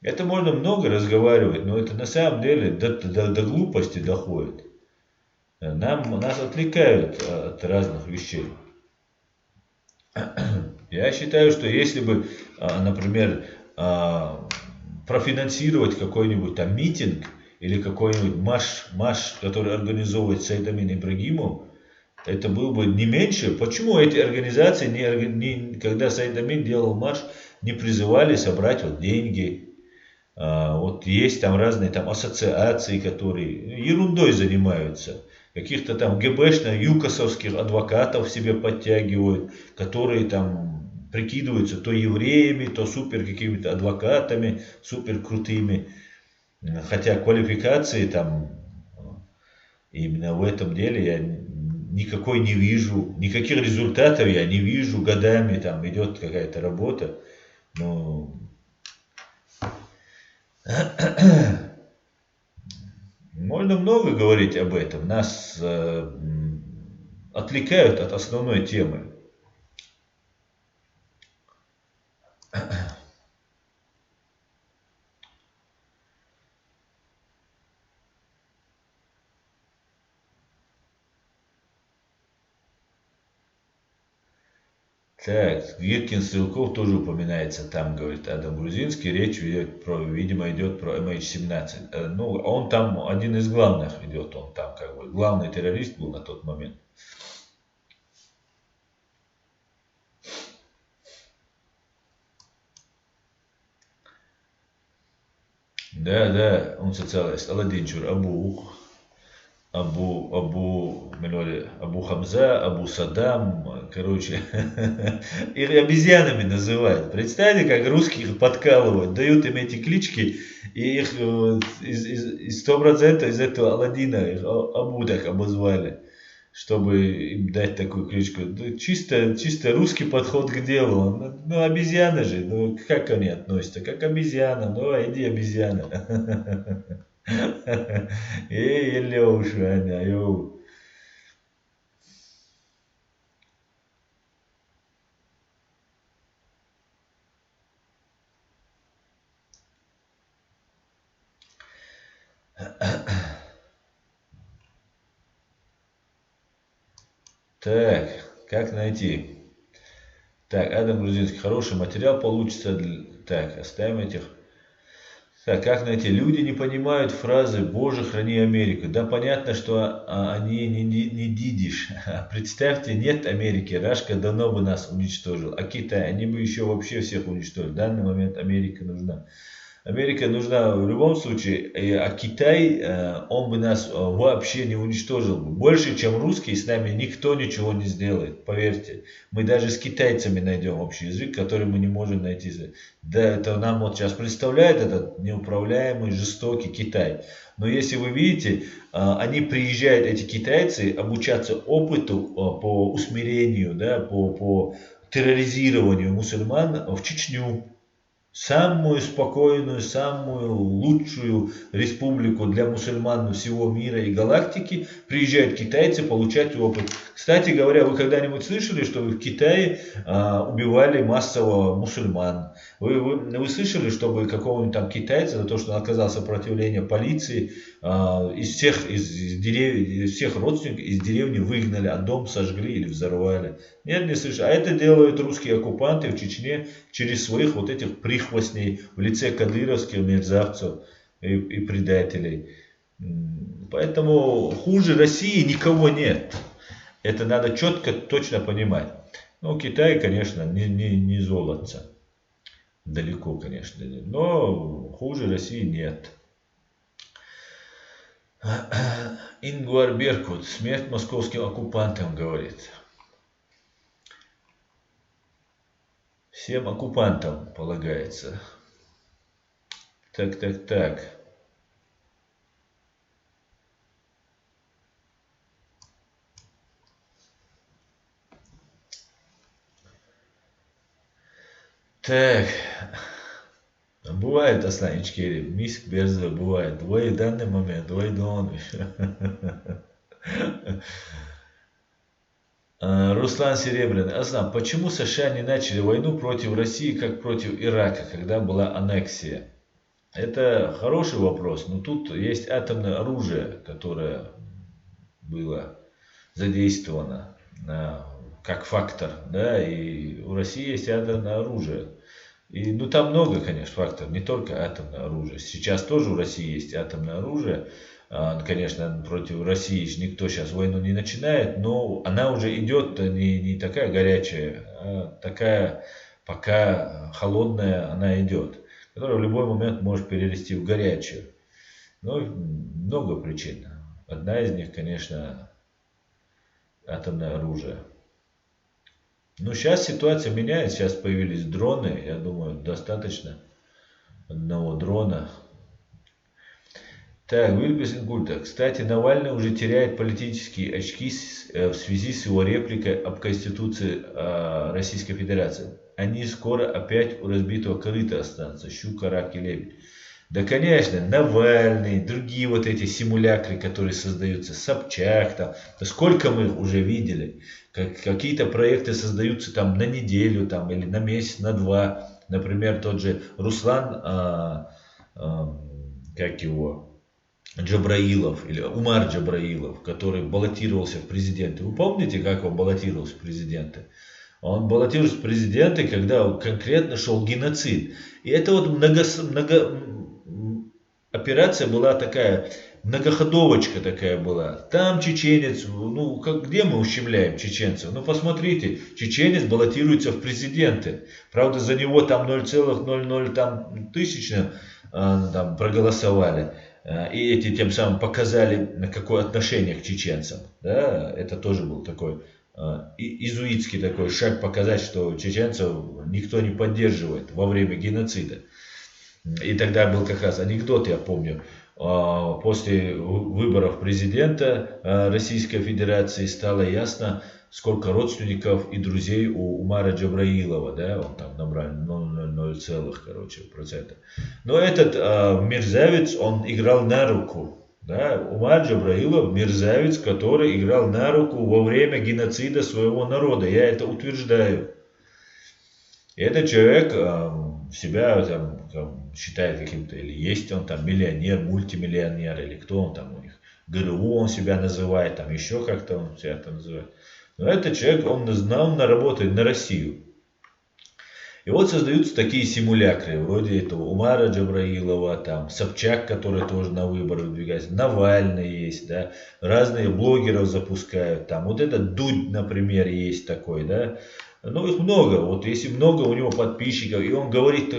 Это можно много разговаривать, но это на самом деле до глупости доходит. Нас отвлекают от разных вещей. Я считаю, что если бы, например, профинансировать какой-нибудь там митинг, или какой-нибудь марш, который организовывает Саид Амин Ибрагимов, это был бы не меньше. Почему эти организации, когда Саид Амин делал марш, не призывали собрать вот деньги? Вот есть там разные там ассоциации, которые ерундой занимаются. Каких-то там ГБшно-юкосовских адвокатов себе подтягивают, которые там прикидываются то евреями, то супер какими-то адвокатами, супер крутыми. Хотя квалификации там именно в этом деле я никакой не вижу, никаких результатов я не вижу, годами там идет какая-то работа, но можно много говорить об этом, нас отвлекают от основной темы. Так, Гиркин Стрелков тоже упоминается там, говорит Адам Грузинский, речь идет про, видимо, идет про MH17. Ну, он там один из главных идет, он там как бы главный террорист был на тот момент. Да, он социалист. Аладдинчур, Абу Хамза, Абу Саддам, короче, их обезьянами называют. Представьте, как русских подкалывают, дают им эти клички, и их 100% из этого Аладдина их Абу так обозвали, чтобы им дать такую кличку. Чисто русский подход к делу. Ну, обезьяны же, ну, как они относятся? Как обезьяна, ну, иди обезьяна. Эй, Леуша, Аня, йоу. Так, как найти? Так, Адам Грузинский, хороший материал получится. Так, оставим этих. Так, как найти? Люди не понимают фразы «Боже, храни Америку». Да, понятно, что они не дидишь. Представьте, нет Америки, Рашка давно бы нас уничтожил. А Китай, они бы еще вообще всех уничтожили. В данный момент Америка нужна. Америка нужна в любом случае, а Китай, он бы нас вообще не уничтожил бы. Больше, чем русские, с нами никто ничего не сделает, поверьте. Мы даже с китайцами найдем общий язык, который мы не можем найти. Да, это нам вот сейчас представляет этот неуправляемый, жестокий Китай. Но если вы видите, они приезжают, эти китайцы, обучаться опыту по усмирению, да, по терроризированию мусульман в Чечню. Самую спокойную, самую лучшую республику для мусульман всего мира и галактики приезжают китайцы получать опыт. Кстати говоря, вы когда-нибудь слышали, что в Китае убивали массово мусульман? Вы слышали, чтобы какого-нибудь там китайца за то, что он оказал сопротивление полиции, из всех родственников из деревни выгнали, а дом сожгли или взорвали? Нет, не слышали. А это делают русские оккупанты в Чечне через своих вот этих прихвостней в лице кадыровских мерзавцев и предателей. Поэтому хуже России никого нет. Это надо четко, точно понимать. Ну, Китай, конечно, не золотце. Далеко, конечно, нет. Но хуже России нет. Ингвар Беркут. Смерть московским оккупантам, говорит. Всем оккупантам полагается. Так. Так. Бывает, Аслан Ичкерий, Миск Берза бывает. Двое в данный момент, двое дон. Руслан Серебряный. Аслан, почему США не начали войну против России, как против Ирака, когда была аннексия? Это хороший вопрос, но тут есть атомное оружие, которое было задействовано как фактор, да, и у России есть атомное оружие. И, ну, там много, конечно, факторов, не только атомное оружие. Сейчас тоже у России есть атомное оружие. Конечно, против России никто сейчас войну не начинает, но она уже идет не такая горячая, а такая пока холодная она идет, которая в любой момент может перерасти в горячую. Ну, много причин. Одна из них, конечно, атомное оружие. Ну, сейчас ситуация меняется, сейчас появились дроны, я думаю, достаточно одного дрона. Так, Вильбес Ингульта. Кстати, Навальный уже теряет политические очки в связи с его репликой об Конституции Российской Федерации. Они скоро опять у разбитого корыта останутся. Щука, рак и лебедь. Да, конечно, Навальный, другие вот эти симулякры, которые создаются, Собчак там, да сколько мы их уже видели. Какие-то проекты создаются там на неделю там, или на месяц, на два. Например, тот же Руслан, как его, Джабраилов, или Умар Джабраилов, который баллотировался в президенты. Вы помните, как он баллотировался в президенты? Он баллотировался в президенты, когда конкретно шел геноцид. И это вот операция была такая, многоходовочка такая была. Там чеченец, ну где мы ущемляем чеченцев? Ну посмотрите, чеченец баллотируется в президенты. Правда, за него там 0,00 там тысячных там проголосовали. И эти тем самым показали, какое отношение к чеченцам. Да? Это тоже был такой изуитский такой шаг, показать, что чеченцев никто не поддерживает во время геноцида. И тогда был как раз анекдот, я помню, после выборов президента Российской Федерации стало ясно, сколько родственников и друзей у Умара Джабраилова, да, он там набрал 0,0, короче, процента. Но этот мерзавец, он играл на руку, да, Умар Джабраилов мерзавец, который играл на руку во время геноцида своего народа, я это утверждаю. И этот человек себя там считает каким-то, или есть он там миллионер, мультимиллионер, или кто он там у них, ГРУ он себя называет, там еще как-то он себя там называет. Но этот человек, он работает на Россию. И вот создаются такие симулякры, вроде этого Умара Джабраилова, там, Собчак, который тоже на выборы выдвигается, Навальный есть, да, разные блогеров запускают, там, вот этот Дудь, например, есть такой, да, Ну, их много. Вот если много у него подписчиков, и он говорит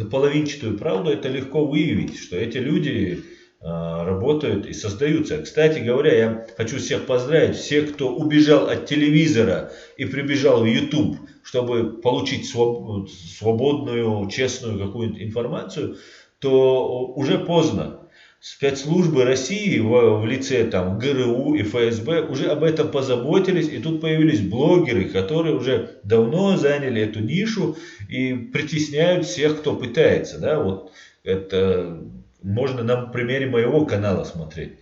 половинчатую правду, это легко выявить, что эти люди работают и создаются. Кстати говоря, я хочу всех поздравить, всех, кто убежал от телевизора и прибежал в YouTube, чтобы получить свободную, честную какую-нибудь информацию, то уже поздно. Спецслужбы России в лице там ГРУ и ФСБ уже об этом позаботились, и тут появились блогеры, которые уже давно заняли эту нишу и притесняют всех, кто пытается, да, вот это можно на примере моего канала смотреть.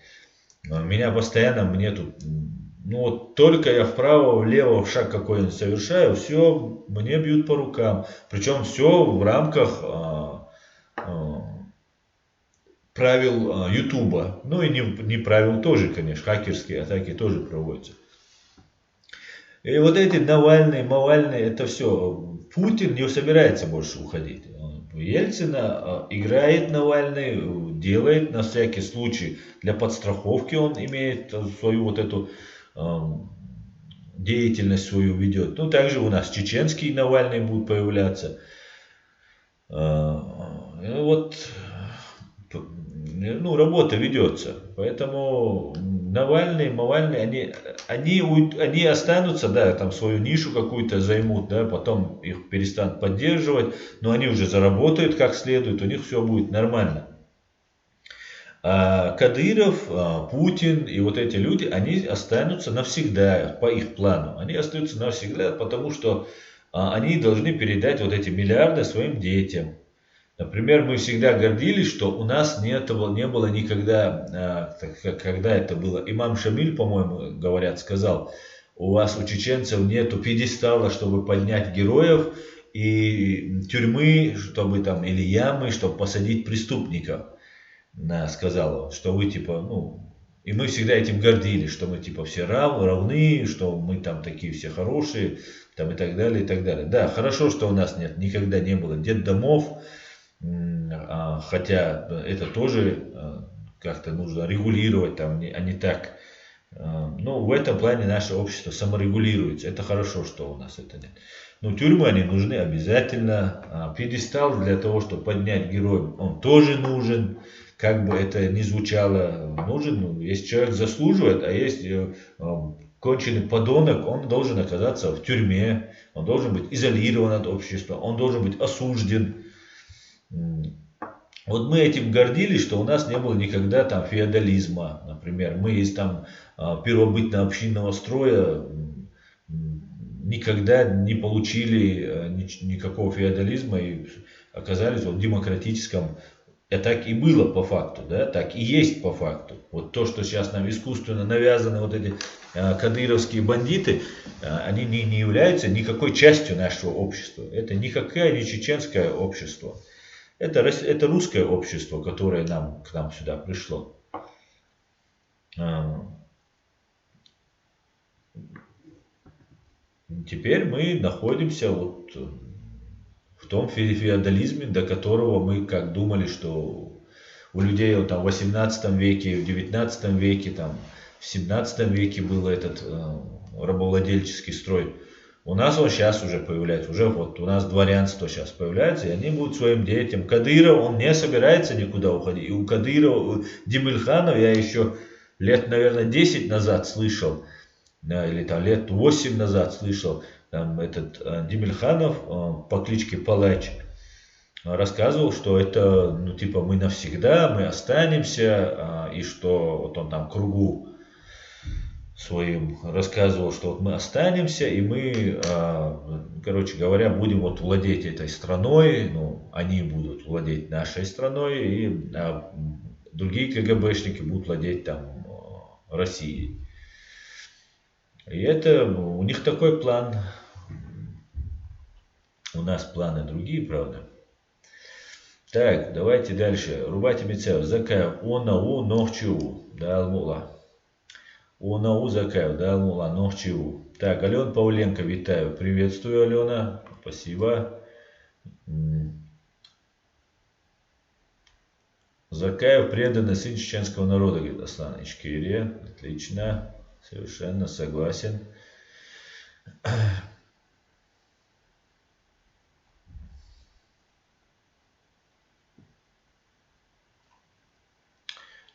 Меня постоянно, мне тут, ну вот только я вправо-влево в шаг какой-нибудь совершаю, все, мне бьют по рукам. Причем все в рамках правил Ютуба. Ну и не правил тоже, конечно, хакерские атаки тоже проводятся. И вот эти Навальный, это все. Путин не собирается больше уходить. Ельцина играет Навальный, делает на всякий случай, для подстраховки он имеет свою вот эту деятельность свою ведет. Ну, также у нас чеченский Навальный будет появляться. Вот, ну, работа ведется. Поэтому Навальный, они останутся, да, там свою нишу какую-то займут, да, потом их перестанут поддерживать, но они уже заработают как следует, у них все будет нормально. А Кадыров, Путин и вот эти люди, они останутся навсегда по их плану. Они остаются навсегда, потому что они должны передать вот эти миллиарды своим детям. Например, мы всегда гордились, что у нас не было никогда, когда это было. Имам Шамиль, по-моему, говорят, сказал, у вас, у чеченцев, нету пьедестала, чтобы поднять героев, и тюрьмы, чтобы там, или ямы, чтобы посадить преступников. Сказал он, что вы типа, ну, и мы всегда этим гордились, что мы типа все равны, что мы там такие все хорошие, там и так далее, и так далее. Да, хорошо, что у нас никогда не было детдомов, хотя это тоже как-то нужно регулировать, там, а не так. Но в этом плане наше общество саморегулируется. Это хорошо, что у нас это нет. Но тюрьмы они нужны обязательно. Пьедестал для того, чтобы поднять героя, он тоже нужен. Как бы это ни звучало, нужен. Ну, если человек заслуживает, а есть конченый подонок, он должен оказаться в тюрьме, он должен быть изолирован от общества, он должен быть осужден. Вот мы этим гордились, что у нас не было никогда там феодализма, например. Мы из там первобытно-общинного строя никогда не получили никакого феодализма и оказались в демократическом. А так и было по факту, да, так и есть по факту. Вот то, что сейчас нам искусственно навязаны вот эти кадыровские бандиты, они не являются никакой частью нашего общества. Это никакое не чеченское общество. Это русское общество, которое к нам сюда пришло. Теперь мы находимся вот в том феодализме, до которого мы как думали, что у людей вот, там, в 18 веке, в 19 веке, там, в 17 веке был этот рабовладельческий строй. У нас он сейчас уже появляется, уже вот у нас дворянство сейчас появляется, и они будут своим детям. Кадыров, он не собирается никуда уходить. И у Кадырова, у Демельханова я еще лет, наверное, 10 назад слышал, да, или там лет 8 назад слышал, там этот Демельханов по кличке Палач рассказывал, что это, ну, типа, мы навсегда, мы останемся, и что вот он там кругу своим рассказывал, что вот мы останемся, и мы, короче говоря, будем вот владеть этой страной, ну, они будут владеть нашей страной, и другие КГБшники будут владеть там Россией. И это, у них такой план. У нас планы другие, правда. Так, давайте дальше. Рубати Мицев, Закаев, Онау, Нохчу, Далмула. Онау Закаев, Далмула, Нохчу. Так, Алена Пауленко, витаю. Приветствую, Алена. Спасибо. Закаев преданный сын чеченского народа, говорит Аслан Ичкерия. Отлично. Совершенно согласен.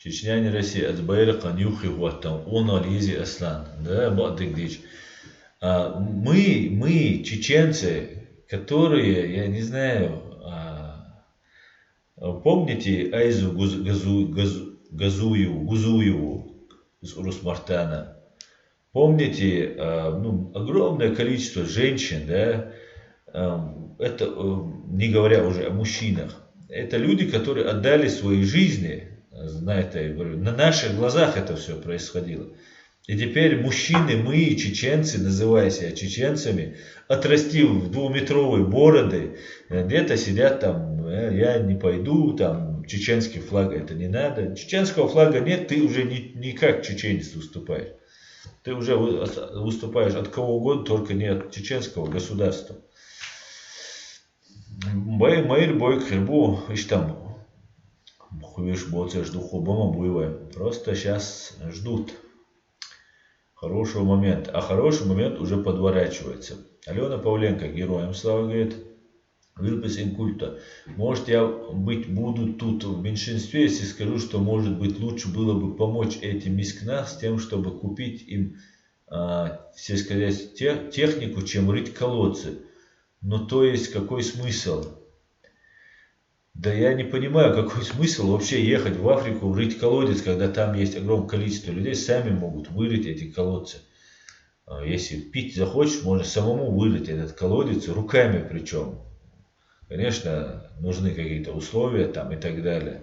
Чечня не Россия. Азбайра канюхи вот там. Он ализи аслан. Да, бадыгдич. Мы, чеченцы, которые, я не знаю, помните Айзу Гузуеву из Урус-Мартана? Помните, огромное количество женщин, да, это не говоря уже о мужчинах, это люди, которые отдали свои жизни, знаете, я говорю, на наших глазах это все происходило. И теперь мужчины, мы, чеченцы, называя себя чеченцами, отрастив двухметровые бороды, где-то сидят там, я не пойду, там, чеченский флаг это не надо. Чеченского флага нет, ты уже не как чеченец выступаешь. Ты уже выступаешь от кого угодно, только не от чеченского государства. Майр бой хербу, там, хуешь боце жду хобома буеваем. Просто сейчас ждут хорошего момента. А хороший момент уже подворачивается. Алена Павленко, героям слава, говорит, выпуск инкульта. Может, я буду тут в меньшинстве, если скажу, что, может быть, лучше было бы помочь этим мискнах с тем, чтобы купить им сельскохозяйственную технику, чем рыть колодцы. Но то есть, какой смысл? Да я не понимаю, какой смысл вообще ехать в Африку, рыть колодец, когда там есть огромное количество людей, сами могут вырыть эти колодцы. Если пить захочешь, можно самому вырыть этот колодец, руками причем. Конечно, нужны какие-то условия там и так далее.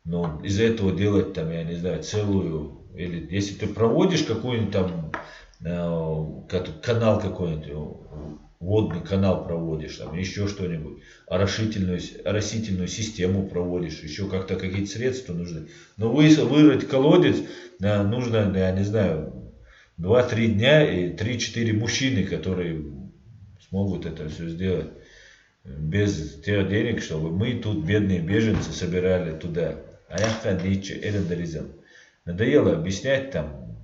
Но из-за этого делать там, я не знаю, целую, или если ты проводишь какой-нибудь там канал какой-нибудь, водный канал проводишь, там еще что-нибудь, оросительную систему проводишь, еще как-то какие-то средства нужны. Но вырыть колодец нужно, я не знаю, 2-3 дня и 3-4 мужчины, которые смогут это все сделать без тех денег, чтобы мы тут, бедные беженцы, собирали туда. Надоело объяснять там.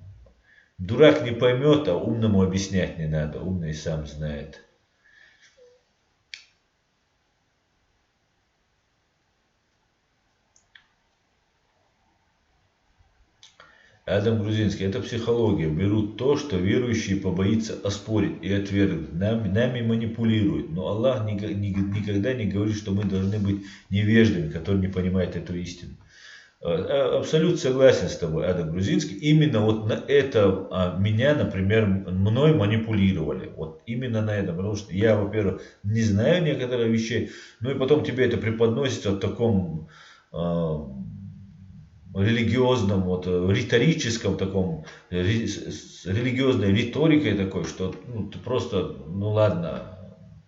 Дурак не поймет, а умному объяснять не надо. Умный сам знает. Адам Грузинский, это психология. Берут то, что верующий побоится оспорить и отвергнуть. Нами манипулируют. Но Аллах никогда не говорит, что мы должны быть невеждами, которые не понимают эту истину. Абсолютно согласен с тобой, Адам Грузинский. Именно вот на это меня, например, мной манипулировали. Вот именно на это. Потому что я, во-первых, не знаю некоторых вещей. Ну и потом тебе это преподносится в таком религиозном, вот, риторическом таком, с религиозной риторикой такой, что ты просто, ну ладно,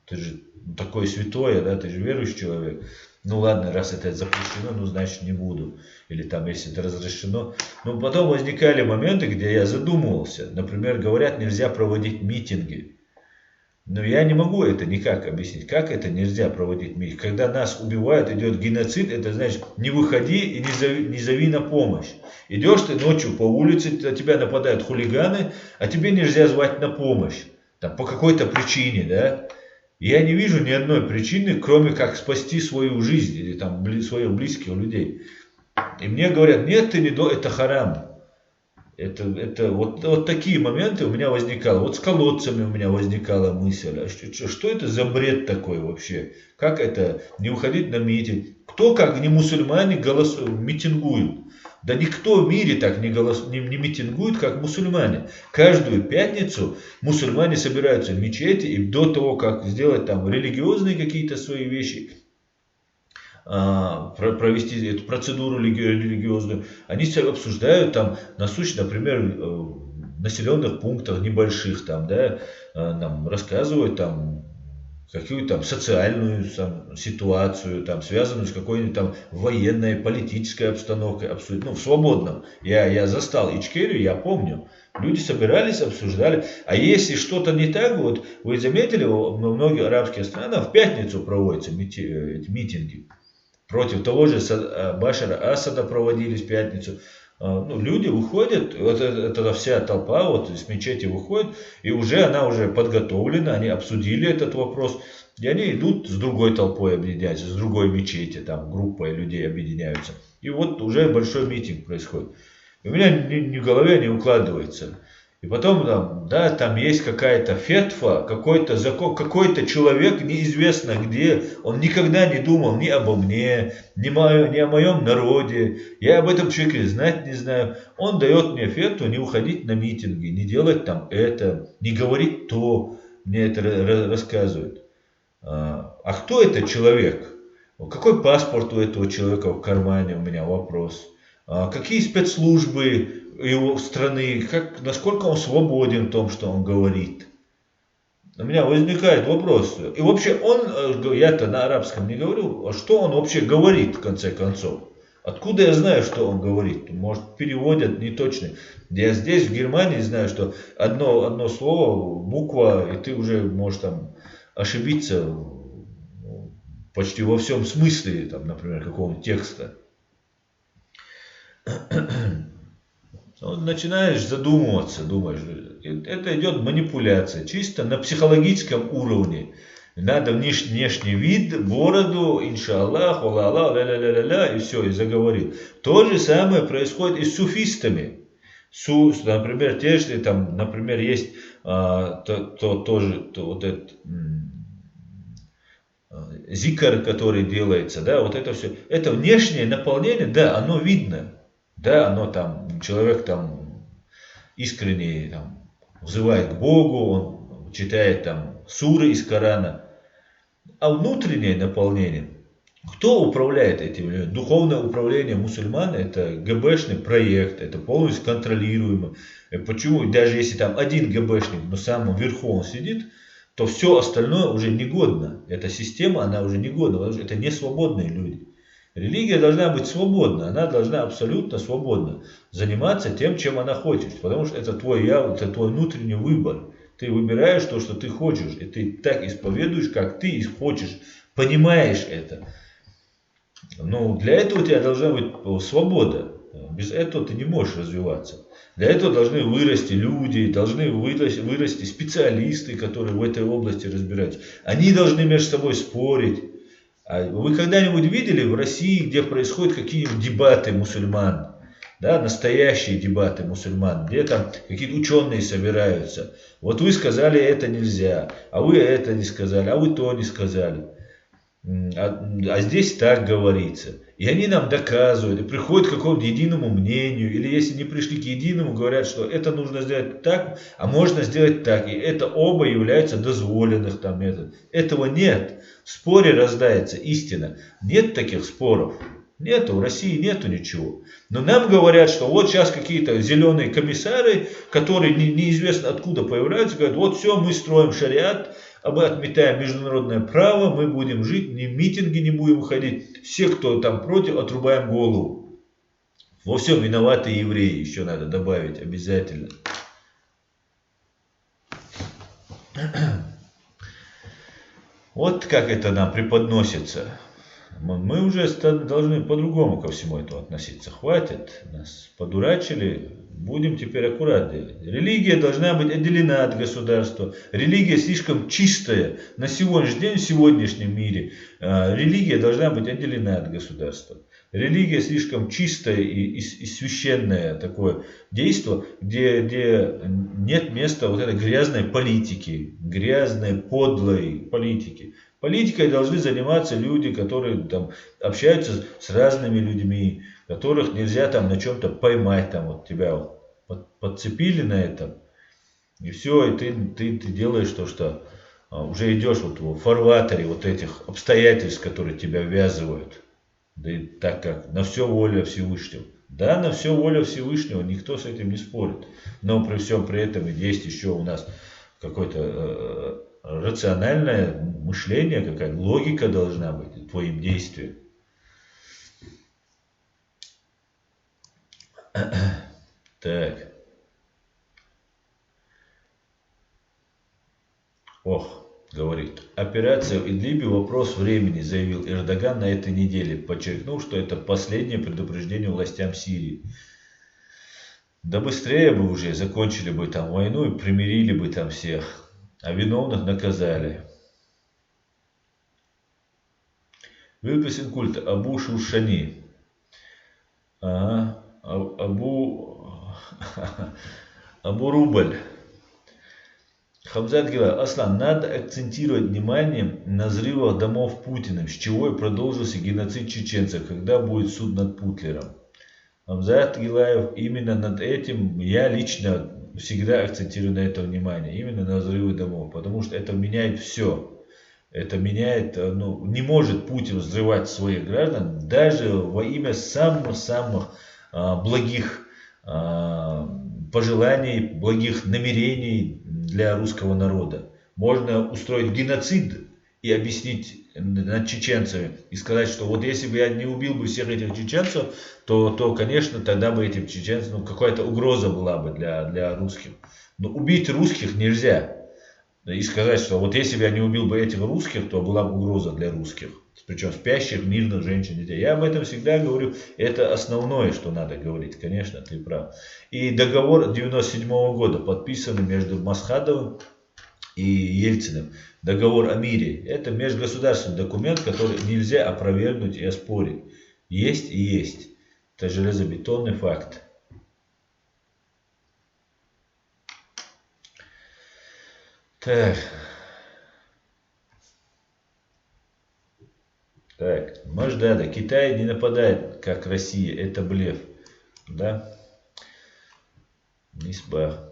ты же такой святой, да, ты же верующий человек. Ну ладно, раз это запрещено, ну значит не буду. Или там, если это разрешено. Но потом возникали моменты, где я задумывался. Например, говорят, нельзя проводить митинги. Но я не могу это никак объяснить. Как это нельзя проводить митинги? Когда нас убивают, идет геноцид, это значит, не выходи и не зови на помощь. Идешь ты ночью по улице, на тебя нападают хулиганы, а тебе нельзя звать на помощь. Там, по какой-то причине, да? Я не вижу ни одной причины, кроме как спасти свою жизнь или там своих близких людей. И мне говорят, нет, ты не это харам. Это вот такие моменты у меня возникало. Вот с колодцами у меня возникала мысль. А что это за бред такой вообще? Как это не выходить на митинг? Кто, как не мусульмане, митингуют? Да никто в мире так не митингует, как мусульмане. Каждую пятницу мусульмане собираются в мечети, и до того, как сделать там религиозные какие-то свои вещи, провести эту процедуру религиозную, они обсуждают там насущно, например, в населенных пунктах небольших, там, да, нам рассказывают там какую-то там социальную там, ситуацию, там, связанную с какой-нибудь там военной, политической обстановкой, абсолютно, в свободном. Я застал Ичкерию, я помню. Люди собирались, обсуждали. А если что-то не так, вот вы заметили, в многих арабских странах в пятницу проводятся митинги. Против того же Башара Асада проводились в пятницу. Люди выходят, вот эта вся толпа вот из мечети выходит, и она уже подготовлена, они обсудили этот вопрос, и они идут с другой толпой объединяются, с другой мечети, там группой людей объединяются. И вот уже большой митинг происходит. И у меня ни в голове не укладывается. И потом там, да, там есть какая-то фетва, какой-то закон, какой-то человек, неизвестно где, он никогда не думал ни обо мне, ни о моем народе, я об этом человеке знать не знаю. Он дает мне фетву не уходить на митинги, не делать там это, не говорить то, мне это рассказывают. А кто этот человек? Какой паспорт у этого человека в кармане, у меня вопрос. Какие спецслужбы его страны, насколько он свободен в том, что он говорит. У меня возникает вопрос. И вообще я-то на арабском не говорю, а что он вообще говорит в конце концов? Откуда я знаю, что он говорит? Может, переводят не точно. Я здесь, в Германии, знаю, что одно слово, буква, и ты уже можешь там ошибиться почти во всем смысле, там, например, какого-то текста. Начинаешь задумываться, думаешь, это идет манипуляция, чисто на психологическом уровне. Надо внешний вид, бороду, иншаллах, ла-ла-ла, ля-ля-ля-ля, и все, и заговорил. То же самое происходит и с суфистами. Например, те же, там, например, есть вот этот зикр, который делается, да, вот это все. Это внешнее наполнение, да, оно видно. Да, оно там, человек там искренне там, взывает к Богу, он читает там суры из Корана. А внутреннее наполнение, кто управляет этим? Духовное управление мусульман — это ГБшный проект, это полностью контролируемо. Почему? Даже если там один ГБшник на самом верху он сидит, то все остальное уже негодно. Эта система, она уже негодна, потому что это не свободные люди. Религия должна быть свободна, она должна абсолютно свободно заниматься тем, чем она хочет, потому что это это твой внутренний выбор. Ты выбираешь то, что ты хочешь, и ты так исповедуешь, как ты хочешь, понимаешь это. Но для этого у тебя должна быть свобода. Без этого ты не можешь развиваться. Для этого должны вырасти люди, должны вырасти специалисты, которые в этой области разбираются. Они должны между собой спорить. А вы когда-нибудь видели в России, где происходят какие-нибудь дебаты мусульман? Да, настоящие дебаты мусульман, где там какие-то ученые собираются. Вот вы сказали, это нельзя, а вы это не сказали, а вы то не сказали. А здесь так говорится. И они нам доказывают, и приходят к какому-то единому мнению, или если не пришли к единому, говорят, что это нужно сделать так, а можно сделать так. И это оба являются дозволенных там методов. Этого нет. В споре рождается истина. Нет таких споров. Нету, в России нету ничего. Но нам говорят, что вот сейчас какие-то зеленые комиссары, которые неизвестно откуда появляются, говорят, вот все, мы строим шариат, а мы отметаем международное право, мы будем жить, ни митинги не будем выходить. Все, кто там против, отрубаем голову. Во всем виноваты евреи, еще надо добавить обязательно. Вот как это нам преподносится. Мы уже должны по-другому ко всему этому относиться. Хватит, нас подурачили, будем теперь аккуратнее. Религия должна быть отделена от государства. Религия слишком чистая. На сегодняшний день, в сегодняшнем мире, религия должна быть отделена от государства. Религия слишком чистое и священное такое действие, где нет места вот этой грязной политики, грязной, подлой политики. Политикой должны заниматься люди, которые там общаются с разными людьми, которых нельзя там на чем-то поймать, там вот тебя подцепили на этом, и все, и ты делаешь то, что уже идешь вот в фарватере вот этих обстоятельств, которые тебя ввязывают. Да и так как на все воля Всевышнего. Да, на все воля Всевышнего, никто с этим не спорит. Но при всем при этом есть еще у нас какое-то рациональное мышление, какая-то логика должна быть твоим действиям. Так. Ох, говорит, операция в Идлибе — вопрос времени, заявил Эрдоган на этой неделе, подчеркнув, что это последнее предупреждение властям Сирии. Да быстрее бы уже закончили бы там войну и примирили бы там всех, а виновных наказали. Выписан культ Абу Шушани. Ага. Абу Рубль. Хамзат Гила, Аслан, надо акцентировать внимание на взрывах домов Путиным, с чего и продолжился геноцид чеченцев, когда будет суд над Путлером. Хамзат Гилаев, именно над этим я лично всегда акцентирую на это внимание, именно на взрывы домов, потому что это меняет все. Это меняет, ну, не может Путин взрывать своих граждан даже во имя самых-самых благих пожеланий, благих намерений для русского народа. Можно устроить геноцид и объяснить над чеченцами и сказать, что вот если бы я не убил бы всех этих чеченцев, то конечно, тогда бы этим чеченцам, ну, какая-то угроза была бы для русских. Но убить русских нельзя. И сказать, что вот если бы я не убил бы этих русских, то была бы угроза для русских. Причем спящих, мирных женщин, детей. Я об этом всегда говорю. Это основное, что надо говорить. Конечно, ты прав. И договор 97 года, подписанный между Масхадовым и Ельциным. Договор о мире. Это межгосударственный документ, который нельзя опровергнуть и оспорить. Есть и есть. Это железобетонный факт. Так. Так, Маждада. Китай не нападает, как Россия. Это блеф. Да? Мисбах.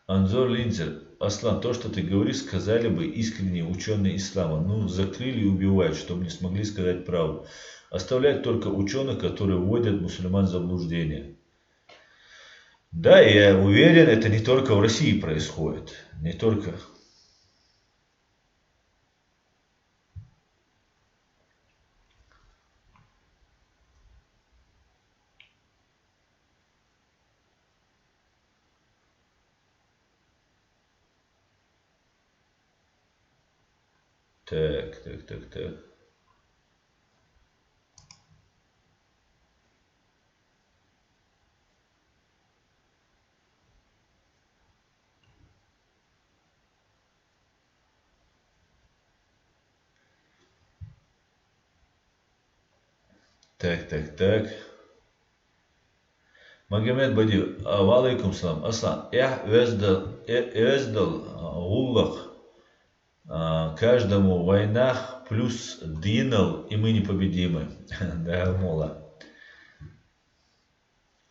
Анзор Линзер. Аслан, то, что ты говоришь, сказали бы искренние ученые ислама. Ну, закрыли и убивают, чтобы не смогли сказать правду. Оставляют только ученых, которые вводят мусульман в заблуждение. Да, я уверен, это не только в России происходит. Не только. Так, так, так, так. Так, так, так. Магомед Бадир, алейкум салам. Аслан, эздал гуллах каждому в войнах плюс динал, и мы непобедимы. Да, мола.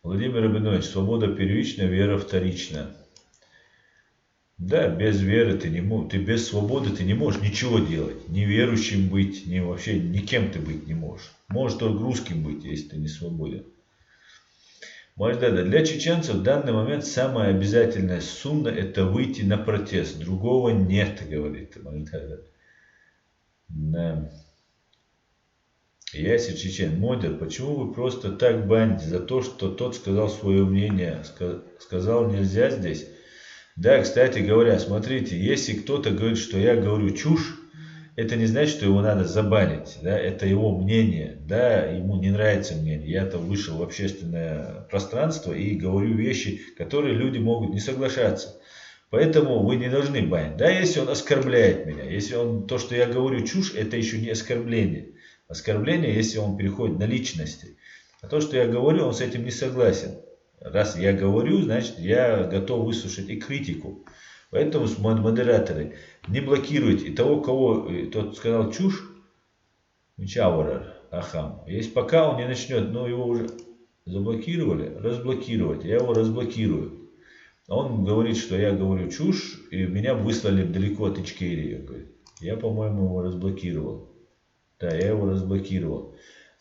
Владимир Рабинович, свобода первична, вера вторична. Да, без веры ты не можешь, ты без свободы ты не можешь ничего делать. Ни верующим быть, ни вообще никем ты быть не можешь. Можешь только русским быть, если ты не свободен. Мальдада, для чеченцев в данный момент самая обязательная сунна это выйти на протест. Другого нет, говорит Мальдада. Да. Ясир Чечен, Модер, почему вы просто так баните за то, что тот сказал свое мнение, сказал нельзя здесь? Да, кстати говоря, смотрите, если кто-то говорит, что я говорю чушь, это не значит, что его надо забанить, да, это его мнение, да, ему не нравится мнение. Я-то вышел в общественное пространство и говорю вещи, которые люди могут не соглашаться. Поэтому вы не должны банить. Да, если он оскорбляет меня, если он, то, что я говорю чушь, это еще не оскорбление. Оскорбление, если он переходит на личности. А то, что я говорю, он с этим не согласен. Раз я говорю, значит я готов выслушать и критику. Поэтому модераторы, не блокируйте. И того, кого тот сказал чушь, Чавара Ахам. Если пока он не начнет, но его уже заблокировали, разблокировать. Я его разблокирую. Он говорит, что я говорю чушь, и меня выслали далеко от Ичкерии. Я, по-моему, его разблокировал. Да, я его разблокировал.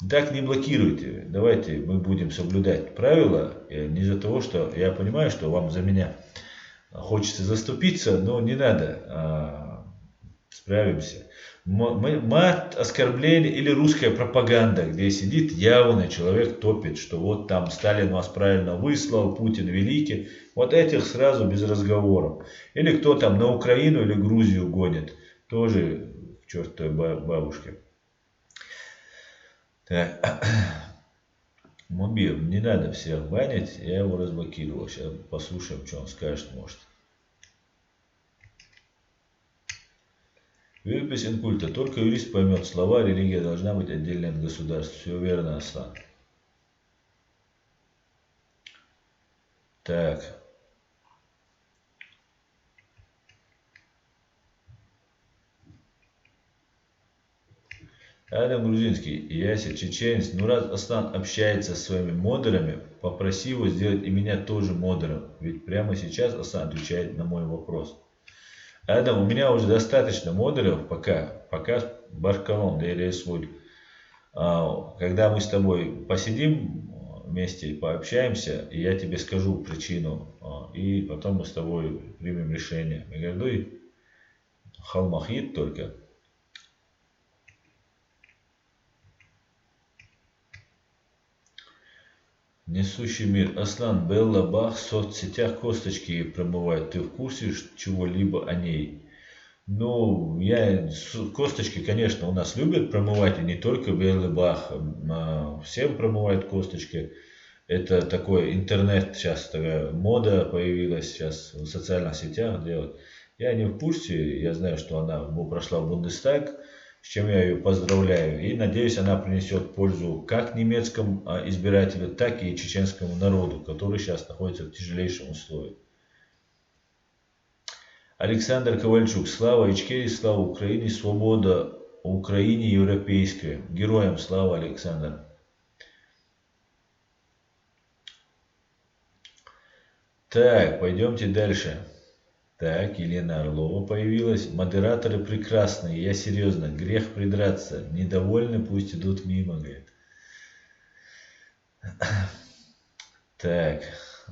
Так не блокируйте. Давайте мы будем соблюдать правила. Не из-за того, что я понимаю, что вам за меня хочется заступиться, но не надо. Справимся. Мат, оскорбление или русская пропаганда, где сидит явно человек топит, что вот там Сталин вас правильно выслал, Путин великий. Вот этих сразу без разговоров. Или кто там на Украину или Грузию гонит. Тоже к чертовой бабушке. Так. Мобил, не надо всех банить, я его разблокировал. Сейчас послушаем, что он скажет, может. Юрипес инкульта. Только юрист поймет слова, религия должна быть отдельной от государства. Все верно, Аслан. Так. Адам Грузинский, Ясер, чеченец. Ну раз Аслан общается со своими модерами, попроси его сделать и меня тоже модером. Ведь прямо сейчас Аслан отвечает на мой вопрос. Адам, у меня уже достаточно модеров пока Баркалон, Дейресвуль. Когда мы с тобой посидим вместе и пообщаемся, и я тебе скажу причину, и потом мы с тобой примем решение. Мегардуй, Халмахид только. Несущий мир. Аслан, Белла, Бах в соцсетях косточки промывает. Ты в курсе чего-либо о ней? Ну, косточки, конечно, у нас любят промывать, и не только Белла Бах. Всем промывают косточки. Это такой интернет, сейчас такая мода появилась сейчас в социальных сетях делать. Я не в курсе, я знаю, что она прошла в Бундестаг, с чем я ее поздравляю. И надеюсь, она принесет пользу как немецкому избирателю, так и чеченскому народу, который сейчас находится в тяжелейшем условии. Александр Ковальчук. Слава Ичкерии, слава Украине, свобода Украине европейская. Героям слава, Александр. Так, пойдемте дальше. Так, Елена Орлова появилась. Модераторы прекрасные, я серьезно, грех придраться. Недовольны, пусть идут мимо, говорит. Так,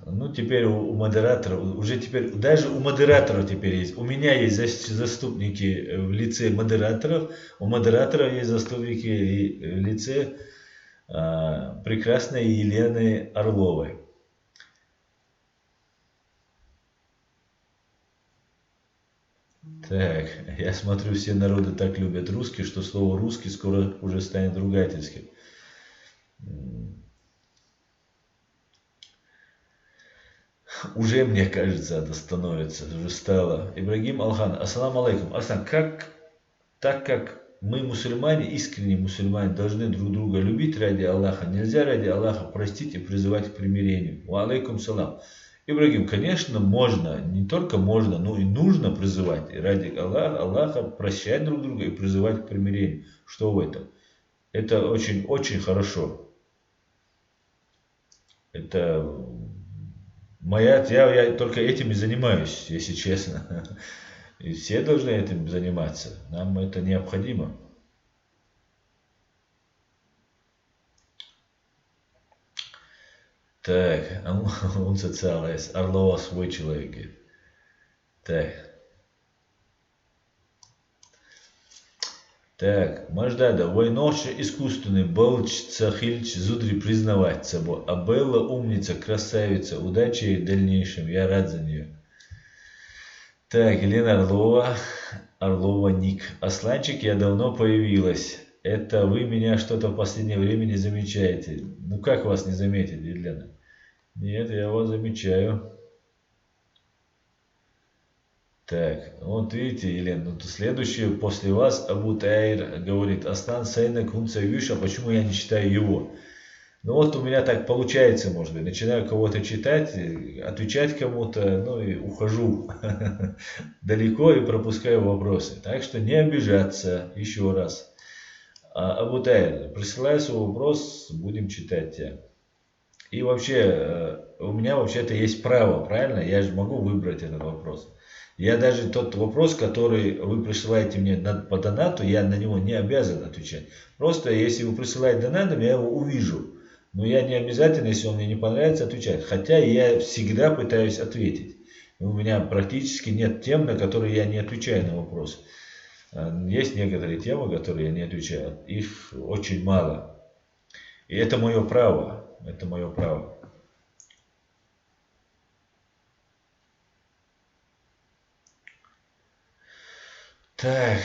ну теперь у модераторов, уже теперь, даже у модераторов теперь есть. У меня есть заступники в лице модераторов, у модераторов есть заступники в лице прекрасной Елены Орловой. Так, я смотрю, все народы так любят русский, что слово русский скоро уже станет ругательским. Уже, мне кажется, это становится, уже стало. Ибрагим Алхан, ассаламу алейкум. Асан, так как мы мусульмане, искренние мусульмане, должны друг друга любить ради Аллаха, нельзя ради Аллаха простить и призывать к примирению. Ва алейкум салам. Ибрагим, конечно, можно, не только можно, но и нужно призывать и ради Аллаха прощать друг друга и призывать к примирению. Что в этом? Это очень хорошо. Это я только этим и занимаюсь, если честно. И все должны этим заниматься. Нам это необходимо. Так, он социалист. Орлова свой человек. Говорит. Так. Так, Маждада, войноша искусственный, Балч, Цахильч, Зудри признавать собой. А Белла умница, красавица, удачи ей в дальнейшем, я рад за нее. Так, Елена Орлова, Орлова Ник. Асланчик, я давно появилась. Это вы меня что-то в последнее время не замечаете. Ну как вас не заметить, Елена? Нет, я вас замечаю. Так, вот видите, Елена, ну, следующий после вас Абу Таир говорит, Астан Сайна Кунца Юша, почему я не читаю его? Ну вот у меня так получается, может быть, начинаю кого-то читать, отвечать кому-то, ну и ухожу далеко и пропускаю вопросы. Так что не обижаться еще раз. Абу Таир, присылай свой вопрос, будем читать тебя. И вообще, у меня вообще-то есть право, правильно? Я же могу выбрать этот вопрос. Я даже тот вопрос, который вы присылаете мне по донату, я на него не обязан отвечать. Просто если вы присылаете донатом, я его увижу. Но я не обязательно, если он мне не понравится, отвечать. Хотя я всегда пытаюсь ответить. У меня практически нет тем, на которые я не отвечаю на вопросы. Есть некоторые темы, которые я не отвечаю. Их очень мало. И это мое право. Это мое право. Так,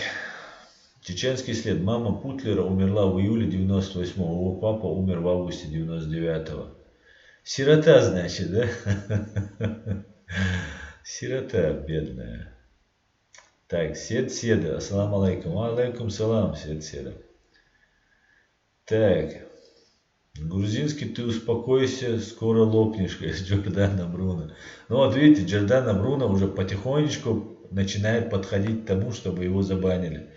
Чеченский след. Мама Путлера умерла в июле 98-го. Его папа умер в августе 99-го. Сирота, значит, да? Сирота бедная. Так, Сед Седа. Ассаламу алейкум. Алейкум салам, Сед Седа. Так. Грузинский, ты успокойся, скоро лопнешь, говорит Джордано Бруно. Ну вот видите, Джордано Бруно уже потихонечку начинает подходить к тому, чтобы его забанили.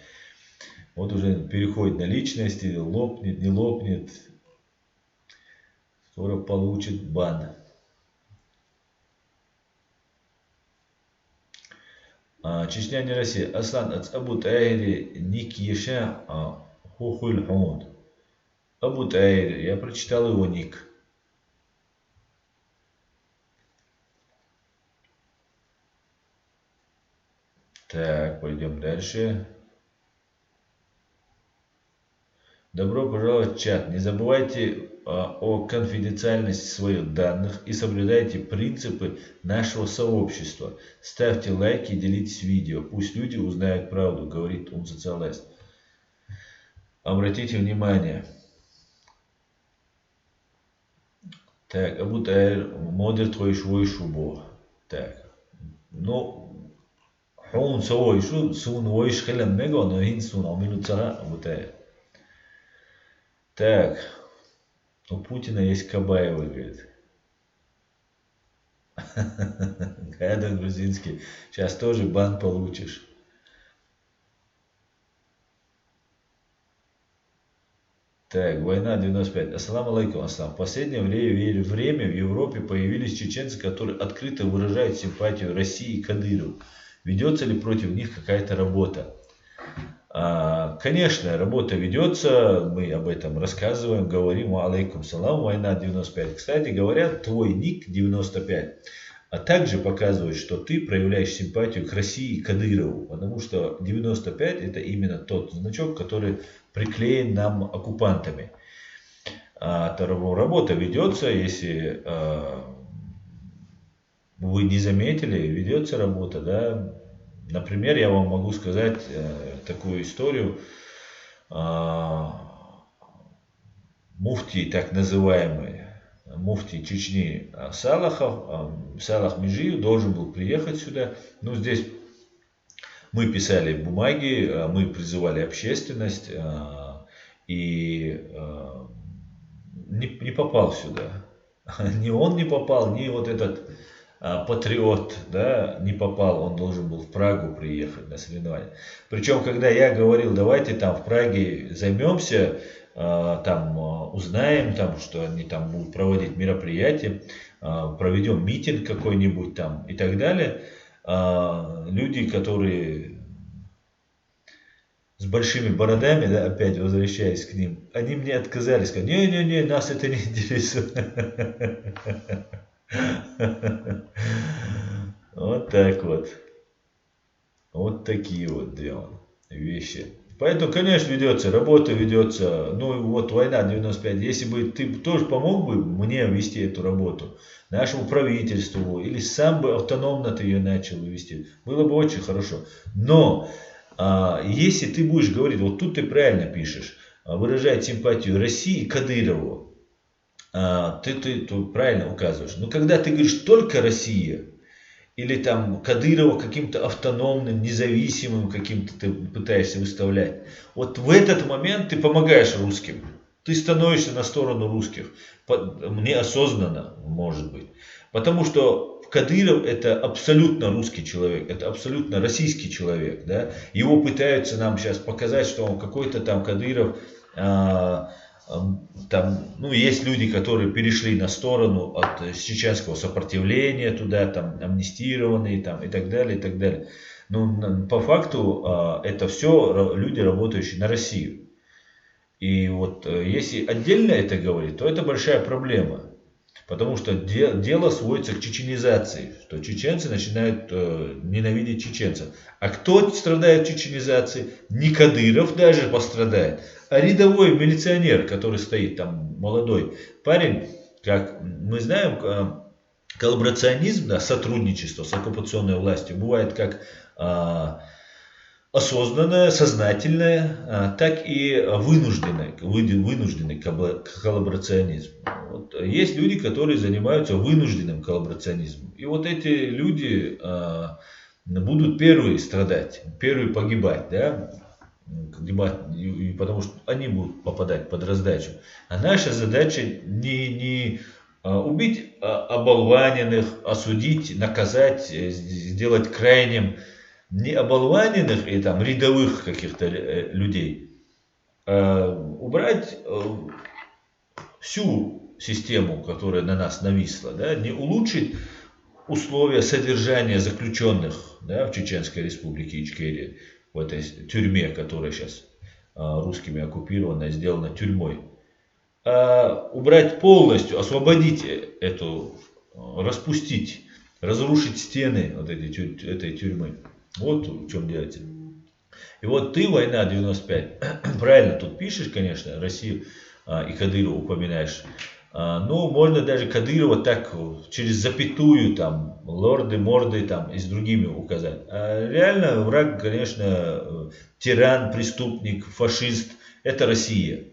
Вот уже переходит на личности, лопнет, не лопнет. Скоро получит бан. Чечня не Россия. Аслан Абу Таири Ник Еша Хухуль Хун. Абу Таир, я прочитал его ник. Так, пойдем дальше. Добро пожаловать в чат. Не забывайте о конфиденциальности своих данных и соблюдайте принципы нашего сообщества. Ставьте лайки и делитесь видео. Пусть люди узнают правду, говорит Умсоциалист. Обратите внимание. Так, Абу Таир, модер твой швой шубо. Так, ну, хун свой шу, сун войш хелем мего, но хин сун амилу цара Абу Таир. Так, у Путина есть Кабаевы, говорит. Гайда грузинский. Сейчас тоже бан получишь. Так, война 95. Ассаламу алейкум, ассалам. В последнее время в Европе появились чеченцы, которые открыто выражают симпатию России и Кадырову. Ведется ли против них какая-то работа? Конечно, работа ведется, мы об этом рассказываем, говорим, алейкум салам, война 95. Кстати говоря, твой ник 95, а также показывает, что ты проявляешь симпатию к России и Кадырову, потому что 95 это именно тот значок, который приклеен нам оккупантами. Работа ведется, если вы не заметили, ведется работа, да. Например, я вам могу сказать такую историю. Муфтий, так называемый, муфтий Чечни Салах Межиев должен был приехать сюда. Ну, здесь мы писали бумаги, мы призывали общественность, и не попал сюда. Ни он не попал, ни вот этот патриот, да, не попал, он должен был в Прагу приехать на соревнования. Причем, когда я говорил, давайте там в Праге займемся, там узнаем, там, что они там будут проводить мероприятия, проведем митинг какой-нибудь там и так далее, люди, которые с большими бородами, да, опять возвращаясь к ним, они мне отказались, сказали, не-не-не, нас это не интересует. Вот так вот. Вот такие вот дела, вещи. Поэтому, конечно, ведется, работа ведется. Ну, вот война 95. Если бы ты тоже помог бы мне вести эту работу, нашему правительству, или сам бы автономно ты ее начал вести, было бы очень хорошо. Но, если ты будешь говорить, вот тут ты правильно пишешь, выражать симпатию России и Кадырову, ты правильно указываешь. Но когда ты говоришь только Россия, или там Кадырова каким-то автономным, независимым каким-то ты пытаешься выставлять, вот в этот момент ты помогаешь русским. Ты становишься на сторону русских. Неосознанно, может быть. Потому что Кадыров это абсолютно русский человек, это абсолютно российский человек. Да? Его пытаются нам сейчас показать, что он какой-то там Кадыров... Там, ну, есть люди, которые перешли на сторону от чеченского сопротивления туда, там, амнистированные, там, и так далее, и так далее. Но по факту это все люди, работающие на Россию. И вот если отдельно это говорить, то это большая проблема. Потому что дело сводится к чеченизации, что чеченцы начинают ненавидеть чеченцев. А кто страдает чеченизацией? Не Кадыров даже пострадает, а рядовой милиционер, который стоит там, молодой парень. Как мы знаем, коллаборационизм, да, сотрудничество с оккупационной властью бывает как осознанная, сознательная, так и вынужденный коллаборационизм. Вот. Есть люди, которые занимаются вынужденным коллаборационизмом. И вот эти люди будут первые страдать, первые погибать, да? Потому что они будут попадать под раздачу. А наша задача не убить оболваненных, осудить, наказать, сделать крайним не оболваненных и там рядовых каких-то людей, а убрать всю систему, которая на нас нависла, да, не улучшить условия содержания заключенных, да, в Чеченской республике Ичкерия, в этой тюрьме, которая сейчас русскими оккупирована, сделана тюрьмой, а убрать полностью, освободить эту, распустить, разрушить стены вот этой тюрьмы. Вот в чем дело. И вот ты, война 95, правильно тут пишешь, конечно, Россию и Кадырова упоминаешь. Но можно даже Кадырова так через запятую, там, лорды, морды, там, и с другими указать. А реально враг, конечно, тиран, преступник, фашист, это Россия.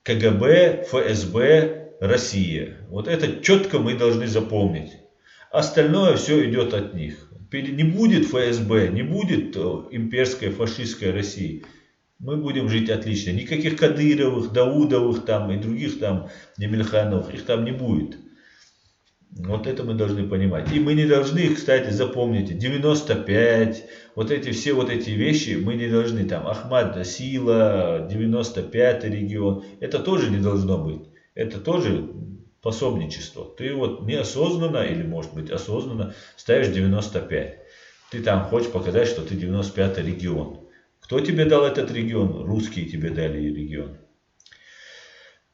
КГБ, ФСБ, Россия. Вот это четко мы должны запомнить. Остальное все идет от них. Не будет ФСБ, не будет имперской фашистской России. Мы будем жить отлично. Никаких Кадыровых, Даудовых там и других там Немельхановых, их там не будет. Вот это мы должны понимать. И мы не должны, кстати, запомните, 95, вот эти все вот эти вещи мы не должны, там, Ахмад Сила, 95-й регион, это тоже не должно быть. Это тоже пособничество. Ты вот неосознанно, или может быть осознанно, ставишь 95. Ты там хочешь показать, что ты 95-й регион. Кто тебе дал этот регион? Русские тебе дали регион.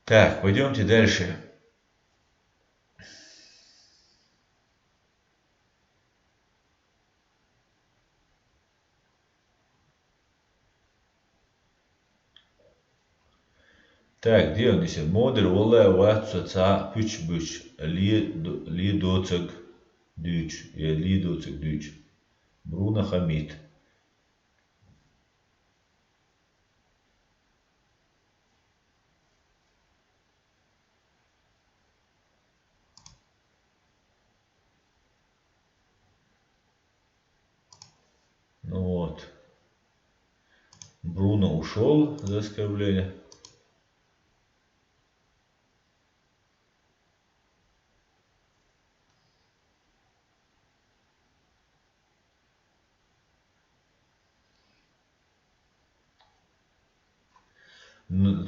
Так, пойдемте дальше. Так, где он здесь? Модер, Волла, Ватса, Ца, Пыч, Ли, Доцег, Дюч, Ли, Доцег, Дюч, Бруно, Хамид. Ну вот. Бруно ушел за оскорбление.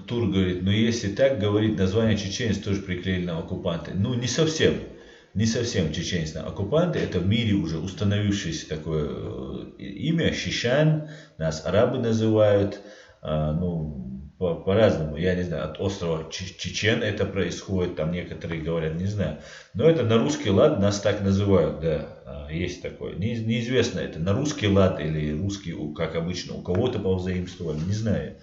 Тур говорит, но если так говорить, название чеченец тоже приклеили на оккупанты. Ну, не совсем. Не совсем чеченец на оккупанты. Это в мире уже установившееся такое имя. Шишан. Нас арабы называют. Ну, по-разному. Я не знаю, от острова Чечен это происходит. Там некоторые говорят, не знаю. Но это на русский лад нас так называют. Да, есть такое. Неизвестно это на русский лад или русский, как обычно, у кого-то повзаимствовали. Не знаю.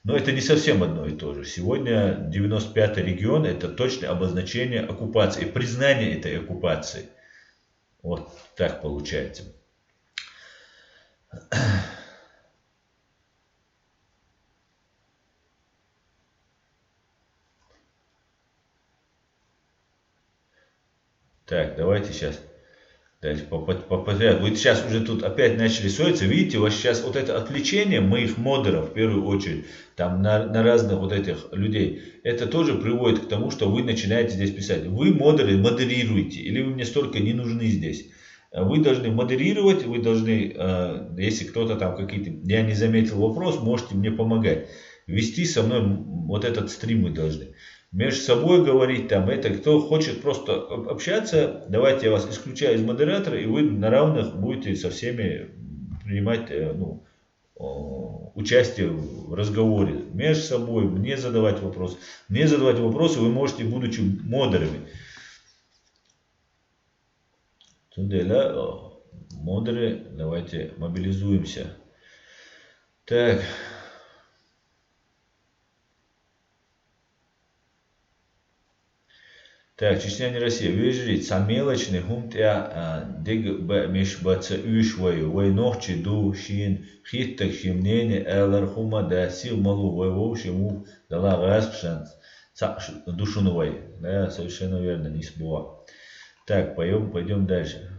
Но это не совсем одно и то же. Сегодня 95-й регион – это точное обозначение оккупации, признание этой оккупации. Вот так получается. Так, давайте сейчас дальше подряд. Вы сейчас уже тут опять начали ссориться. Видите, у вас сейчас вот это отвлечение моих модеров, в первую очередь, там на разных вот этих людей, это тоже приводит к тому, что вы начинаете здесь писать. Вы модеры модерируете, или вы мне столько не нужны здесь. Вы должны модерировать, вы должны, если кто-то там какие-то, я не заметил вопрос, можете мне помогать. Вести со мной вот этот стрим мы должны. Между собой говорить там, это кто хочет просто общаться, давайте я вас исключаю из модератора, и вы на равных будете со всеми принимать участие в разговоре. Между собой, мне задавать вопросы. Мне задавать вопросы вы можете, будучи модерами. Тунделя, модеры, давайте мобилизуемся. Так. Так, Чечня не Россия. Выжрить самелочный хумт я дег меш баца үш вой нохчи ду шин хиттак шимнене элар хума да сил малу вой шиму дала распшан душунувай. Да, совершенно верно, не сбуа. Так, пойдем дальше.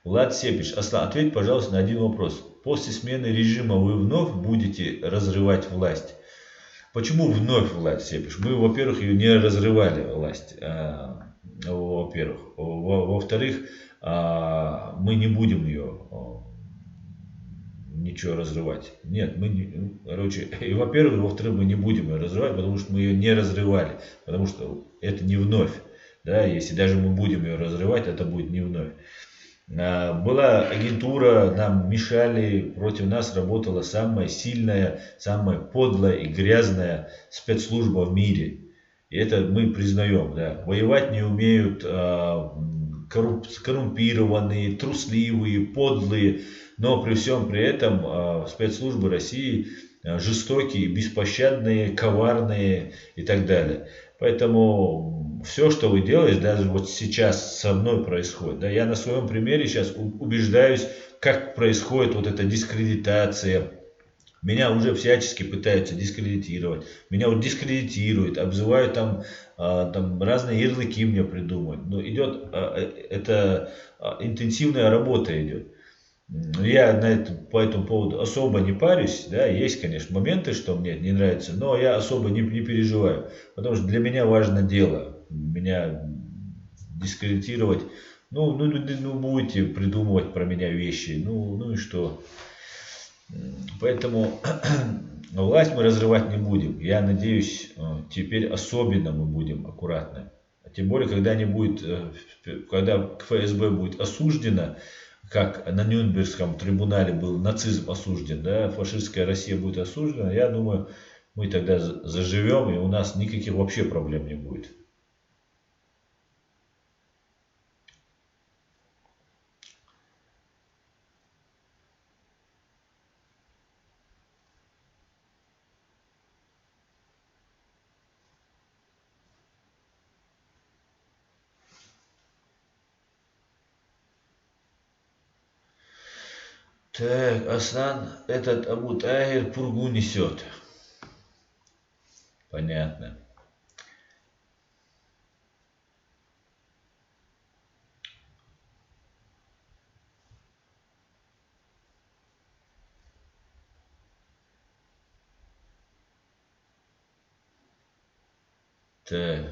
Влад Сепич, Аслан, ответь, пожалуйста, на один вопрос. После смены режима вы вновь будете разрывать власть? Почему вновь власть, Сепиш? Мы, во-первых, ее не разрывали, власть, во-первых. Во-вторых, мы не будем ее ничего разрывать. Нет, мы не, короче, и во-первых, во-вторых, мы не будем ее разрывать, потому что мы ее не разрывали, потому что это не вновь. Да, если даже мы будем ее разрывать, это будет не вновь. Была агентура, нам мешали, против нас работала самая сильная, самая подлая и грязная спецслужба в мире. И это мы признаем, да. Воевать не умеют коррумпированные, трусливые, подлые, но при всем при этом спецслужбы России жестокие, беспощадные, коварные и так далее. Поэтому все, что вы делаете, даже вот сейчас со мной происходит, да, я на своем примере сейчас убеждаюсь, как происходит вот эта дискредитация. Меня уже всячески пытаются дискредитировать. Меня вот дискредитируют, обзывают там разные ярлыки мне придумывают. Но идет, это интенсивная работа идет. Я по этому поводу особо не парюсь, да, есть, конечно, моменты, что мне не нравится, но я особо не переживаю, потому что для меня важно дело, меня дискредитировать, ну будете придумывать про меня вещи, ну и что, поэтому власть мы разрывать не будем, я надеюсь, теперь особенно мы будем аккуратны, тем более, когда ФСБ будет осуждена, как на Нюрнбергском трибунале был нацизм осужден, да, фашистская Россия будет осуждена, я думаю, мы тогда заживем, и у нас никаких вообще проблем не будет. Так, Аслан, этот Абу Тагир пургу несет. Понятно. Так.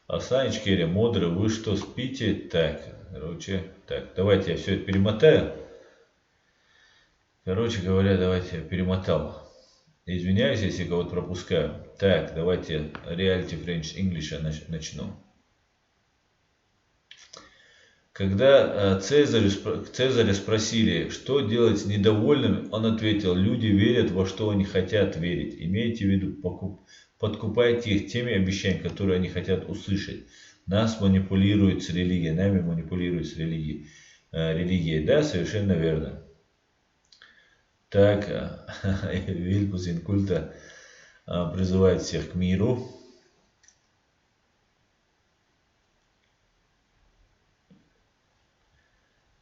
Аслан Ичкерия, мудрый, вы что, спите? Так, короче, так, давайте я все это перемотаю. Короче говоря, давайте я перемотал. Извиняюсь, если кого-то пропускаю. Так, давайте Reality French English начну. Когда Цезаря спросили, что делать с недовольными, он ответил, люди верят во что они хотят верить. Имейте в виду, подкупайте их теми обещаниями, которые они хотят услышать. Нас манипулируют с религией, нами манипулируют с религией. Религией, да, совершенно верно. Так, Вильпус Инкульта призывает всех к миру.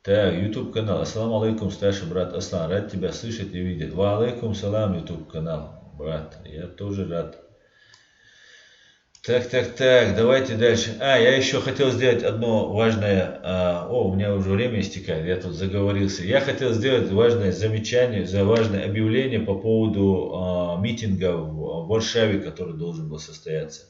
Так, YouTube канал. Ассаламу алейкум, старший брат Аслан. Рад тебя слышать и видеть. Ва алейкум салам, YouTube канал. Брат, я тоже рад. Так, давайте дальше. Я еще хотел сделать одно важное. У меня уже время истекает, я тут заговорился. Я хотел сделать важное замечание, важное объявление по поводу митинга в Варшаве, который должен был состояться.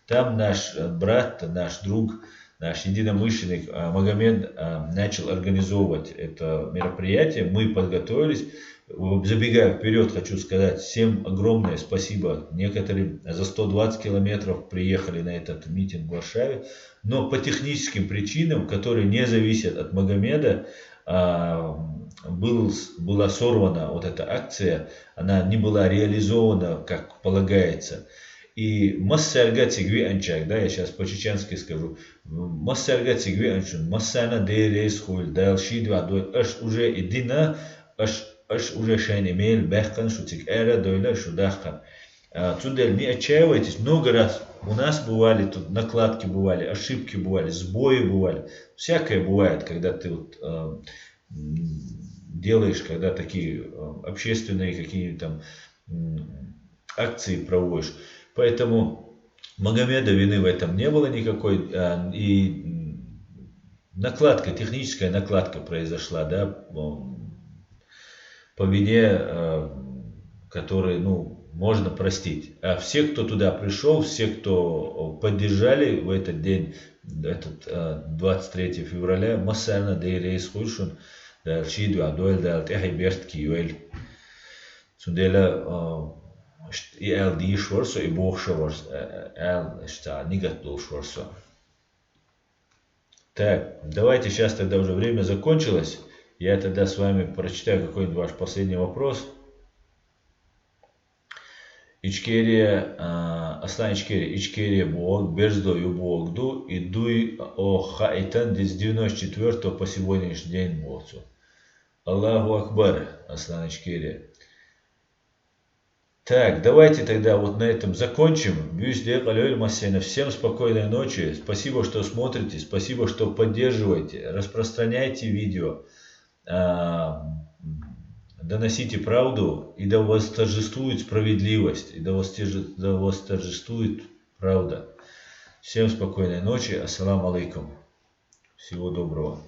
Там наш брат, наш друг, наш единомышленник Магомед начал организовывать это мероприятие. Мы подготовились. Забегая вперед, хочу сказать всем огромное спасибо. Некоторые за 120 километров приехали на этот митинг в Варшаве. Но по техническим причинам, которые не зависят от Магомеда, была сорвана вот эта акция. Она не была реализована, как полагается. И массарга цигви анчак, да, я сейчас по-чеченски скажу. Массарга цигви анчун, массана дерес хуйль, дальши два, аж уже идина, аж уже шайн имейл бехкан, шутик эра, дойла, шудахкан. Цудель, не отчаивайтесь, много раз у нас бывали, тут накладки бывали, ошибки бывали, сбои бывали. Всякое бывает, когда ты вот, делаешь, когда такие общественные какие-то там акции проводишь. Поэтому Магомеда вины в этом не было никакой. И накладка, техническая накладка произошла, да, по вине, которые, ну, можно простить. А все, кто туда пришел, все, кто поддержали в этот день, этот 23 февраля, массально дейрейс хушун, да, чиду адуэль, да, техайберт киюэль. Цундела и эл ди шворсо, и бог шворс, эл, что, нигатул шворсо. Так, давайте сейчас тогда уже время закончилось. Я тогда с вами прочитаю какой-нибудь ваш последний вопрос. İçkeriye, aslan içkeriye boğuk, берздою боğdu, и дуй о хайтан с 94 по сегодняшний день молцу. Аллаху Акбар, Аслан Ичкерия. Так, давайте тогда вот на этом закончим. Всем спокойной ночи. Спасибо, что смотрите, спасибо, что поддерживаете. Распространяйте видео. Доносите правду, и да восторжествует справедливость, и да восторжествует правда. Всем спокойной ночи. Ассаламу алейкум. Всего доброго.